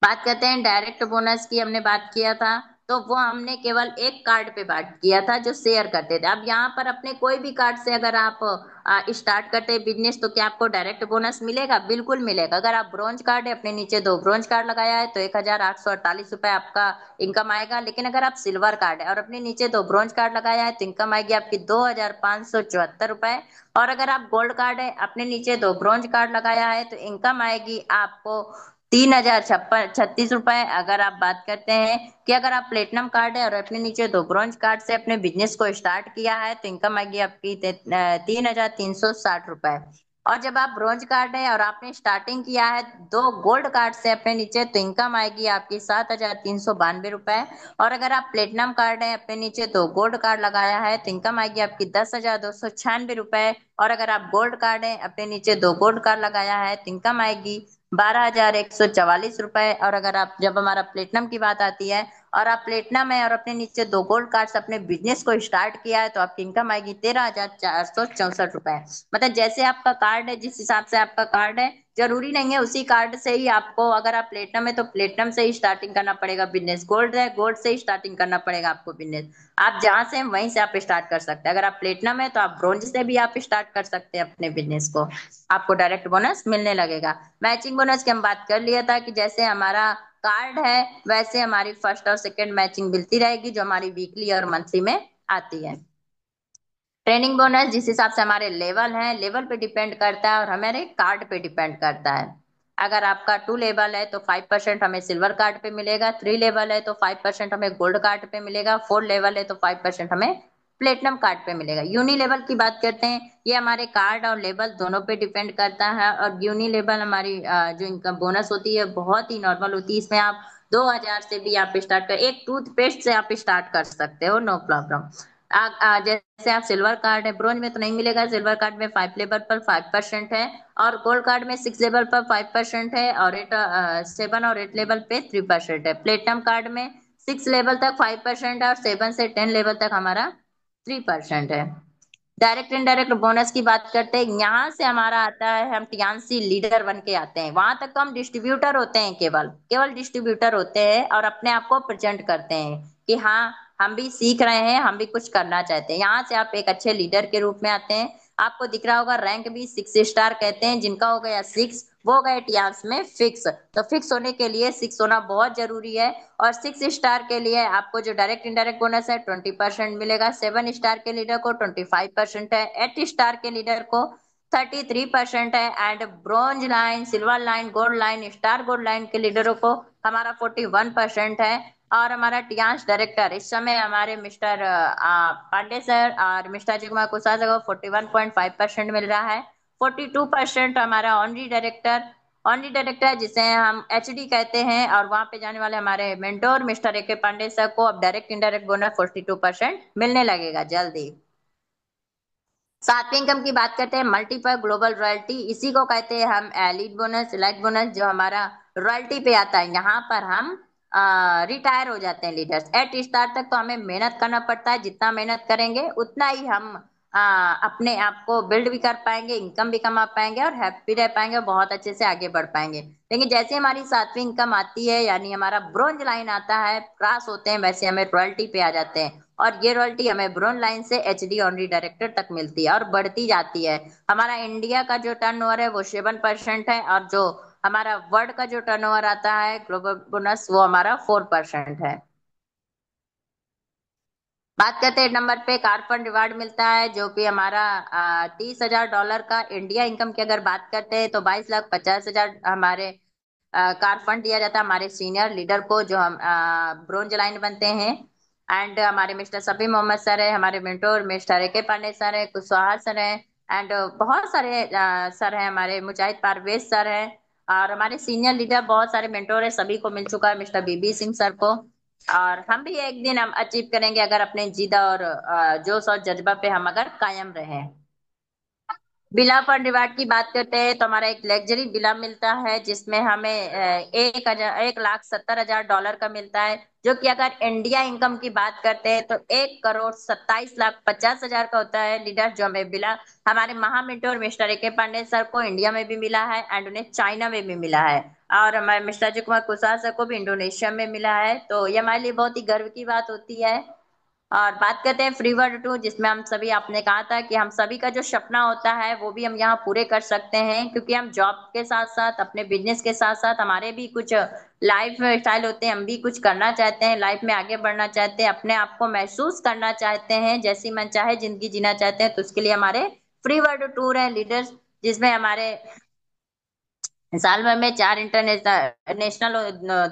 Speaker 1: बात करते हैं डायरेक्ट बोनस की। हमने बात किया था तो वो हमने केवल एक कार्ड पे बात किया था जो शेयर करते थे। अब यहाँ पर अपने कोई भी कार्ड से अगर आप स्टार्ट करते हैं बिजनेस, तो क्या आपको डायरेक्ट बोनस मिलेगा? बिल्कुल मिलेगा। अगर आप ब्रॉन्ज कार्ड है, अपने नीचे 2 ब्रॉन्ज कार्ड लगाया है, तो 1,848 रुपए आपका इनकम आएगा। लेकिन अगर आप सिल्वर कार्ड है और अपने नीचे 2 ब्रॉन्ज कार्ड लगाया है, तो इनकम आएगी आपकी 2,574 रुपए। और अगर आप गोल्ड कार्ड है, अपने नीचे 2 ब्रॉन्ज कार्ड लगाया है, तो इनकम आएगी आपको 3,036 रुपए। अगर आप बात करते हैं कि अगर आप प्लेटिनम कार्ड है और अपने नीचे 2 ब्रॉन्ज कार्ड से अपने बिजनेस को स्टार्ट किया है, तो इनकम आएगी आपकी 3,360 रुपए। और जब आप ब्रॉन्ज कार्ड है और आपने स्टार्टिंग किया है 2 गोल्ड कार्ड से अपने नीचे, तो इनकम आएगी आपकी 7,392 रुपए। और अगर आप प्लेटिनम कार्ड है, अपने नीचे 2 गोल्ड कार्ड लगाया है, तो इनकम आएगी आपकी 10,296 रुपए। और अगर आप गोल्ड कार्ड है, अपने नीचे 2 गोल्ड कार्ड लगाया है, तो इनकम आएगी 12,144 रुपए। और अगर आप जब हमारा प्लेटिनम की बात आती है और आप प्लेटिनम है और अपने नीचे 2 गोल्ड कार्ड से अपने बिजनेस को स्टार्ट किया है, तो आपकी इनकम आएगी 13,464 रुपए। मतलब जैसे आपका कार्ड है, जिस हिसाब से आपका कार्ड है, जरूरी नहीं है उसी कार्ड से ही आपको, अगर आप प्लेटिनम है तो प्लेटिनम से ही स्टार्टिंग करना पड़ेगा बिजनेस, गोल्ड है गोल्ड से ही स्टार्टिंग करना पड़ेगा आपको बिजनेस। आप जहां से हैं वहीं से आप स्टार्ट कर सकते हैं। अगर आप प्लेटिनम है तो आप ब्रोंज से भी आप स्टार्ट कर सकते हैं अपने बिजनेस को, आपको डायरेक्ट बोनस मिलने लगेगा। मैचिंग बोनस की हम बात कर लिया था कि जैसे हमारा कार्ड है वैसे हमारी फर्स्ट और सेकंड मैचिंग मिलती रहेगी, जो हमारी वीकली और मंथली में आती है। ट्रेनिंग बोनस जिस हिसाब से हमारे लेवल हैं, लेवल पे डिपेंड करता है और हमारे कार्ड पे डिपेंड करता है। अगर आपका 2 लेवल है तो 5% हमें सिल्वर कार्ड पे मिलेगा, 3 लेवल है तो 5% हमें गोल्ड कार्ड पे मिलेगा, 4 लेवल है तो 5% हमें प्लेटिनम कार्ड पे मिलेगा। यूनी लेवल की बात करते हैं, ये हमारे कार्ड और लेवल दोनों पे डिपेंड करता है। और यूनी लेवल हमारी जो इनकम बोनस होती है बहुत ही नॉर्मल होती है। इसमें आप 2,000 से भी आप स्टार्ट कर, एक टूथपेस्ट से आप स्टार्ट कर सकते हो, नो प्रॉब्लम। जैसे आप सिल्वर कार्ड है, ब्रोंज में तो नहीं मिलेगा, सिल्वर कार्ड में 5 लेवल पर 5% है, और गोल्ड कार्ड में 6 लेवल पर 5% है, और 7 और 8 लेवल पे 3% है। प्लेटिनम कार्ड में 6 लेवल तक 5% है, और 7 से 10 लेवल तक हमारा 3% है। डायरेक्ट इनडायरेक्ट बोनस की बात करते हैं, यहाँ से हमारा आता है, हम टीएनसी लीडर बन के आते हैं। वहां तक तो हम डिस्ट्रीब्यूटर होते हैं, केवल केवल डिस्ट्रीब्यूटर होते हैं, और अपने आप को प्रेजेंट करते हैं कि हाँ हम भी सीख रहे हैं, हम भी कुछ करना चाहते हैं। यहाँ से आप एक अच्छे लीडर के रूप में आते हैं। आपको दिख रहा होगा रैंक भी 6 स्टार कहते हैं, जिनका हो गया 6 वो हो गए टीएनस में फिक्स। तो फिक्स होने के लिए 6 होना बहुत जरूरी है। और 6 स्टार के लिए आपको जो डायरेक्ट इनडायरेक्ट बोनस है 20% मिलेगा, 7 स्टार के लीडर को 25% है, 8 स्टार के लीडर को 33% है, and bronze line, silver line, gold line, star gold line के लीडरों को हमारा 41% है। और हमारा टियांश डायरेक्टर इस समय हमारे मिस्टर पांडे सर और मिस्टर अजय कुमार कुशवाहा सर को 41.5% मिल रहा है। 42% हमारा ऑनरी डायरेक्टर जिसे हम एचडी कहते हैं, और वहां पे जाने वाले हमारे मेंटोर मिस्टर ए के पांडे सर को अब डायरेक्ट इनडायरेक्ट बोनस 42% मिलने लगेगा जल्दी। सातवें इनकम की बात करते हैं, मल्टीपल ग्लोबल रॉयल्टी, इसी को कहते हैं हम एलिट बोनस, एलाइट बोनस, जो हमारा रॉयल्टी पे आता है। यहाँ पर हम रिटायर हो जाते हैं लीडर्स। 8 स्टार तक तो हमें मेहनत करना पड़ता है, जितना मेहनत करेंगे उतना ही हम अपने आप को बिल्ड भी कर पाएंगे, इनकम भी कमा पाएंगे, और हैप्पी रह पाएंगे, और बहुत अच्छे से आगे बढ़ पाएंगे। लेकिन जैसे हमारी सातवीं इनकम आती है, यानी हमारा ब्रोंज लाइन आता है, क्रॉस होते हैं, वैसे हमें रॉयल्टी पे आ जाते हैं। और ये रॉयल्टी हमें ब्रोन लाइन से एचडी ऑनरी डायरेक्टर तक मिलती है और बढ़ती जाती है। हमारा इंडिया का जो टर्नओवर है वो 7% है, और जो हमारा वर्ल्ड का जो टर्नओवर आता है ग्लोबल बोनस वो हमारा 4% है। बात करते हैं नंबर पे, कार फंड रिवार्ड मिलता है, जो कि हमारा $30,000 का। इंडिया इनकम की अगर बात करते हैं तो 22,50,000 हमारे कार फंड दिया जाता है हमारे सीनियर लीडर को, जो हम ब्रोंज लाइन बनते हैं। एंड हमारे मिस्टर सफी मोहम्मद सर है, हमारे मेंटोर मिस्टर ए के पांडे सर है, कुशवाहा सर है, एंड बहुत सारे सर हैं, हमारे मुजाहिद पारवेज सर है, और हमारे सीनियर लीडर बहुत सारे मेंटोर है, सभी को मिल चुका है, मिस्टर बीबी सिंह सर को। और हम भी एक दिन हम अचीव करेंगे, अगर अपने जिद्द और जोश और जज्बा पे हम अगर कायम रहे। बिला फंड रिवार्ड की बात करते हैं तो हमारा एक लग्जरी बिला मिलता है, जिसमें हमें 1,70,000 का मिलता है, जो कि अगर इंडिया इनकम की बात करते हैं तो 1,27,50,000 का होता है लीडर, जो हमें बिला हमारे महामिंटोर मिस्टर ए के पांडे सर को इंडिया में भी मिला है, एंड उन्हें चाइना में भी मिला है, और हमारे मिस्टर अजय कुमार कुशवाहा सर को भी इंडोनेशिया में मिला है। तो ये हमारे लिए बहुत ही गर्व की बात होती है। और बात करते हैं फ्री वर्ड टू, जिसमें हम सभी, आपने कहा था कि हम सभी का जो सपना होता है वो भी हम यहाँ पूरे कर सकते हैं, क्योंकि हम जॉब के साथ साथ अपने बिजनेस के साथ साथ हमारे भी कुछ लाइफ स्टाइल होते हैं, हम भी कुछ करना चाहते हैं, लाइफ में आगे बढ़ना चाहते हैं, अपने आप को महसूस करना चाहते हैं, जैसी मन चाहे जिंदगी जीना चाहते हैं। तो उसके लिए हमारे फ्री वर्ड टूर है लीडर्स, जिसमें हमारे साल भर में 4 इंटरनेशनल नेशनल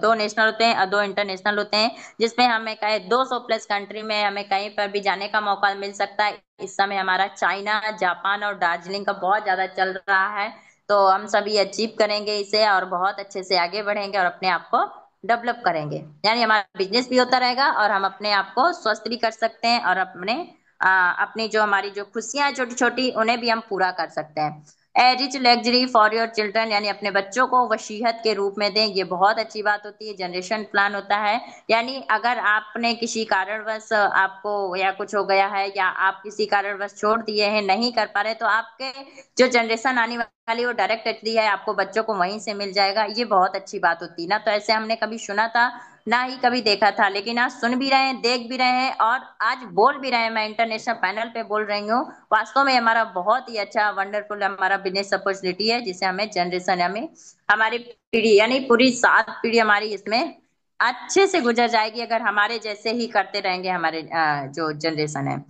Speaker 1: 2 नेशनल होते हैं और 2 इंटरनेशनल होते हैं, जिसमें हमें कहे 200 प्लस कंट्री में हमें कहीं पर भी जाने का मौका मिल सकता है। इस समय हमारा चाइना, जापान और दार्जिलिंग का बहुत ज्यादा चल रहा है। तो हम सभी अचीव करेंगे इसे, और बहुत अच्छे से आगे बढ़ेंगे, और अपने आप को डेवलप करेंगे, यानी हमारा बिजनेस भी होता रहेगा, और हम अपने आप को स्वस्थ भी कर सकते हैं, और अपनी जो हमारी जो खुशियां छोटी छोटी उन्हें भी हम पूरा कर सकते हैं। A rich luxury for your children, यानी अपने बच्चों को वसीयत के रूप में दें, ये बहुत अच्छी बात होती है। जनरेशन प्लान होता है, यानी अगर आपने किसी कारणवश आपको या कुछ हो गया है, या आप किसी कारणवश छोड़ दिए हैं, नहीं कर पा रहे, तो आपके जो जनरेशन आने वाली वो डायरेक्ट एचडी है, आपको बच्चों को वहीं से मिल जाएगा। ये बहुत अच्छी बात होती है ना। तो ऐसे हमने कभी सुना था ना ही कभी देखा था, लेकिन आज सुन भी रहे हैं, देख भी रहे हैं और आज बोल भी रहे हैं। मैं इंटरनेशनल पैनल पे बोल रही हूँ। वास्तव में हमारा बहुत ही अच्छा वंडरफुल हमारा बिजनेस अपॉर्चुनिटी है, जिसे हमें जनरेशन हमें हमारी पीढ़ी यानी पूरी 7 पीढ़ी हमारी इसमें अच्छे से गुजर जाएगी, अगर हमारे जैसे ही करते रहेंगे हमारे जो जनरेशन है।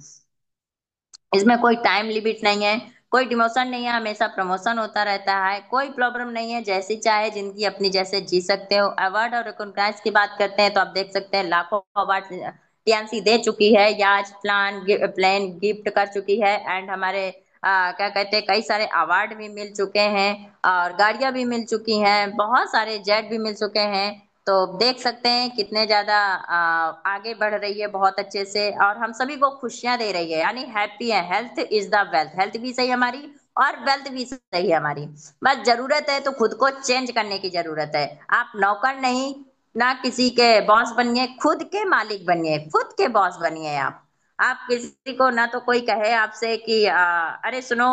Speaker 1: इसमें कोई टाइम लिमिट नहीं है, कोई डिमोशन नहीं है, हमेशा प्रमोशन होता रहता है, कोई प्रॉब्लम नहीं है। जैसी चाहे जिंदगी अपनी जैसे जी सकते हो। अवार्ड और रिकॉग्नाइज की बात करते हैं तो आप देख सकते हैं लाखों अवार्ड टीएनसी दे चुकी है, याच प्लान गिफ्ट कर चुकी है। एंड हमारे क्या कहते हैं, कई सारे अवार्ड भी मिल चुके हैं और गाड़ियां भी मिल चुकी हैं, बहुत सारे जेट भी मिल चुके हैं। तो देख सकते हैं कितने ज्यादा आगे बढ़ रही है बहुत अच्छे से, और हम सभी को खुशियां दे रही है, यानी हैप्पी है। Health is the wealth, health भी सही हमारी और वेल्थ भी सही है हमारी। बस जरूरत है तो खुद को चेंज करने की जरूरत है। आप नौकर नहीं, ना किसी के बॉस बनिए, खुद के मालिक बनिए, खुद के बॉस बनिए। आप किसी को ना तो कोई कहे आपसे कि अरे सुनो,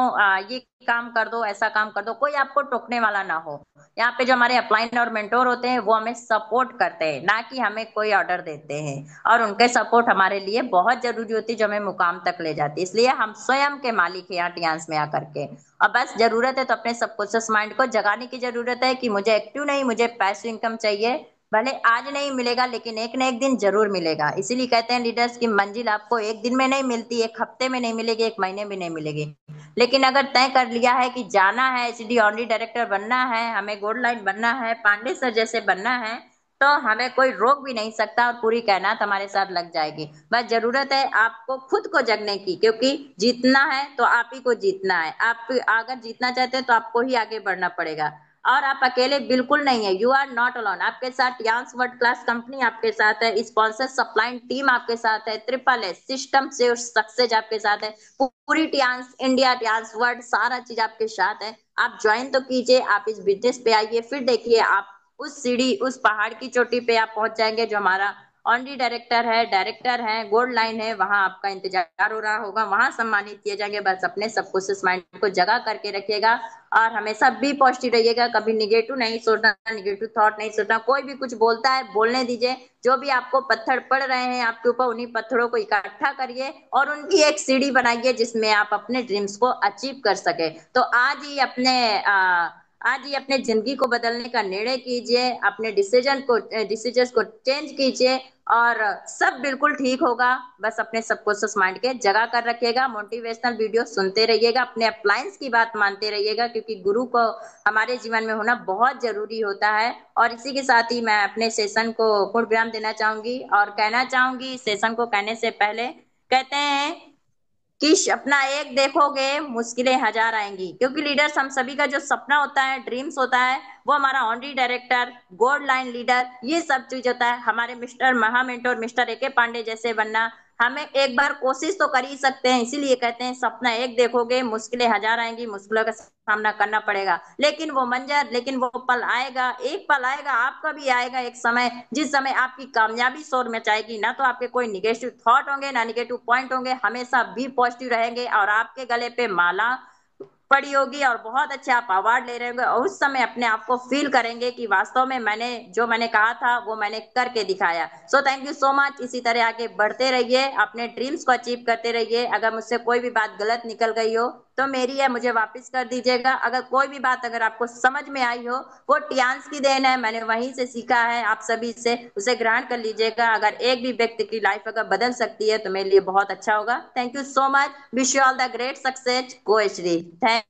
Speaker 1: ये काम कर दो, ऐसा काम कर दो, कोई आपको टोकने वाला ना हो। यहाँ पे जो हमारे अपलाइन और मेंटोर होते हैं वो हमें सपोर्ट करते हैं, ना कि हमें कोई ऑर्डर देते हैं। और उनके सपोर्ट हमारे लिए बहुत जरूरी होती है, जो हमें मुकाम तक ले जाती है। इसलिए हम स्वयं के मालिक हैं यहाँ टियान्स में आकर के। और बस जरूरत है तो अपने सबकॉन्शियस माइंड को जगाने की जरूरत है कि मुझे एक्टिव नहीं, मुझे पैसिव इनकम चाहिए। भले आज नहीं मिलेगा लेकिन एक ना एक दिन जरूर मिलेगा। इसीलिए कहते हैं लीडर्स की मंजिल आपको एक दिन में नहीं मिलती, एक हफ्ते में नहीं मिलेगी, एक महीने में नहीं मिलेगी। लेकिन अगर तय कर लिया है कि जाना है, एचडी ऑनरी डायरेक्टर बनना है, हमें गोल्ड लाइन बनना है, पांडे सर जैसे बनना है, तो हमें कोई रोक भी नहीं सकता और पूरी कायनात हमारे साथ लग जाएगी। बस जरूरत है आपको खुद को जगने की, क्योंकि जीतना है तो आप ही को जीतना है। आप अगर जीतना चाहते हैं तो आपको ही आगे बढ़ना पड़ेगा। और आप अकेले बिल्कुल नहीं है, यू आर नॉट अलोन। आपके साथ यान्स वर्ल्ड क्लास कंपनी आपके साथ है, स्पॉन्सर सप्लाइंग टीम आपके साथ है, ट्रिपल एस सिस्टम से सक्सेस आपके साथ है, पूरी टियान्स इंडिया टियान्स वर्ल्ड सारा चीज आपके साथ है। आप ज्वाइन तो कीजिए, आप इस बिजनेस पे आइए, फिर देखिए आप उस सीढ़ी उस पहाड़ की चोटी पे आप पहुंच जाएंगे। जो हमारा ऑनरी डायरेक्टर है, गोल्ड लाइन है, वहां आपका इंतजार हो रहा होगा, वहां सम्मानित किए जाएंगे। बस अपने सबकॉन्शियस माइंड को जगा करके रखिएगा और हमेशा बी पॉजिटिव रहिएगा। कभी निगेटिव नहीं सोचना, निगेटिव थॉट नहीं सोचना। कोई भी कुछ बोलता है बोलने दीजिए। जो भी आपको पत्थर पड़ रहे हैं आपके ऊपर, उन्हीं पत्थरों को इकट्ठा करिए और उनकी एक सीढ़ी बनाइए जिसमें आप अपने ड्रीम्स को अचीव कर सके। तो आज ही अपने जिंदगी को बदलने का निर्णय कीजिए, अपने डिसीजन को चेंज कीजिए और सब बिल्कुल ठीक होगा। बस अपने सबकॉन्शियस माइंड के जगह कर रखिएगा, मोटिवेशनल वीडियो सुनते रहिएगा, अपने अप्लायंस की बात मानते रहिएगा, क्योंकि गुरु को हमारे जीवन में होना बहुत जरूरी होता है। और इसी के साथ ही मैं अपने सेशन को पूर्ण विराम देना चाहूंगी और कहना चाहूंगी, सेशन को कहने से पहले कहते हैं कि अपना एक देखोगे मुश्किलें हजार आएंगी। क्योंकि लीडर्स हम सभी का जो सपना होता है, ड्रीम्स होता है, वो हमारा honorary director, gold line leader, ये सब चीज होता है। हमारे मिस्टर महा मेंटोर मिस्टर एके पांडे जैसे बनना, हमें एक बार कोशिश तो कर ही सकते हैं। इसीलिए कहते हैं सपना एक देखोगे मुश्किलें हजार आएंगी, मुश्किलों का सामना करना पड़ेगा। लेकिन वो पल आएगा, एक पल आएगा, आपका भी आएगा एक समय, जिस समय आपकी कामयाबी शोर मचाएगी। ना तो आपके कोई निगेटिव थॉट होंगे, ना निगेटिव पॉइंट होंगे, हमेशा भी पॉजिटिव रहेंगे और आपके गले पे माला पड़ी होगी और बहुत अच्छे आप अवार्ड ले रहे होंगे। और उस समय अपने आप को फील करेंगे कि वास्तव में मैंने कहा था वो मैंने करके दिखाया। So thank you so much. इसी तरह आगे बढ़ते रहिए, अपने ड्रीम्स को अचीव करते रहिए। अगर मुझसे कोई भी बात गलत निकल गई हो तो मेरी है, मुझे वापस कर दीजिएगा। अगर कोई भी बात अगर आपको समझ में आई हो, वो टियान्स की देन है, मैंने वहीं से सीखा है। आप सभी से उसे ग्रहण कर लीजिएगा। अगर एक भी व्यक्ति की लाइफ अगर बदल सकती है तो मेरे लिए बहुत अच्छा होगा। Thank you so much. Wish you all the great success. Go HD. Thank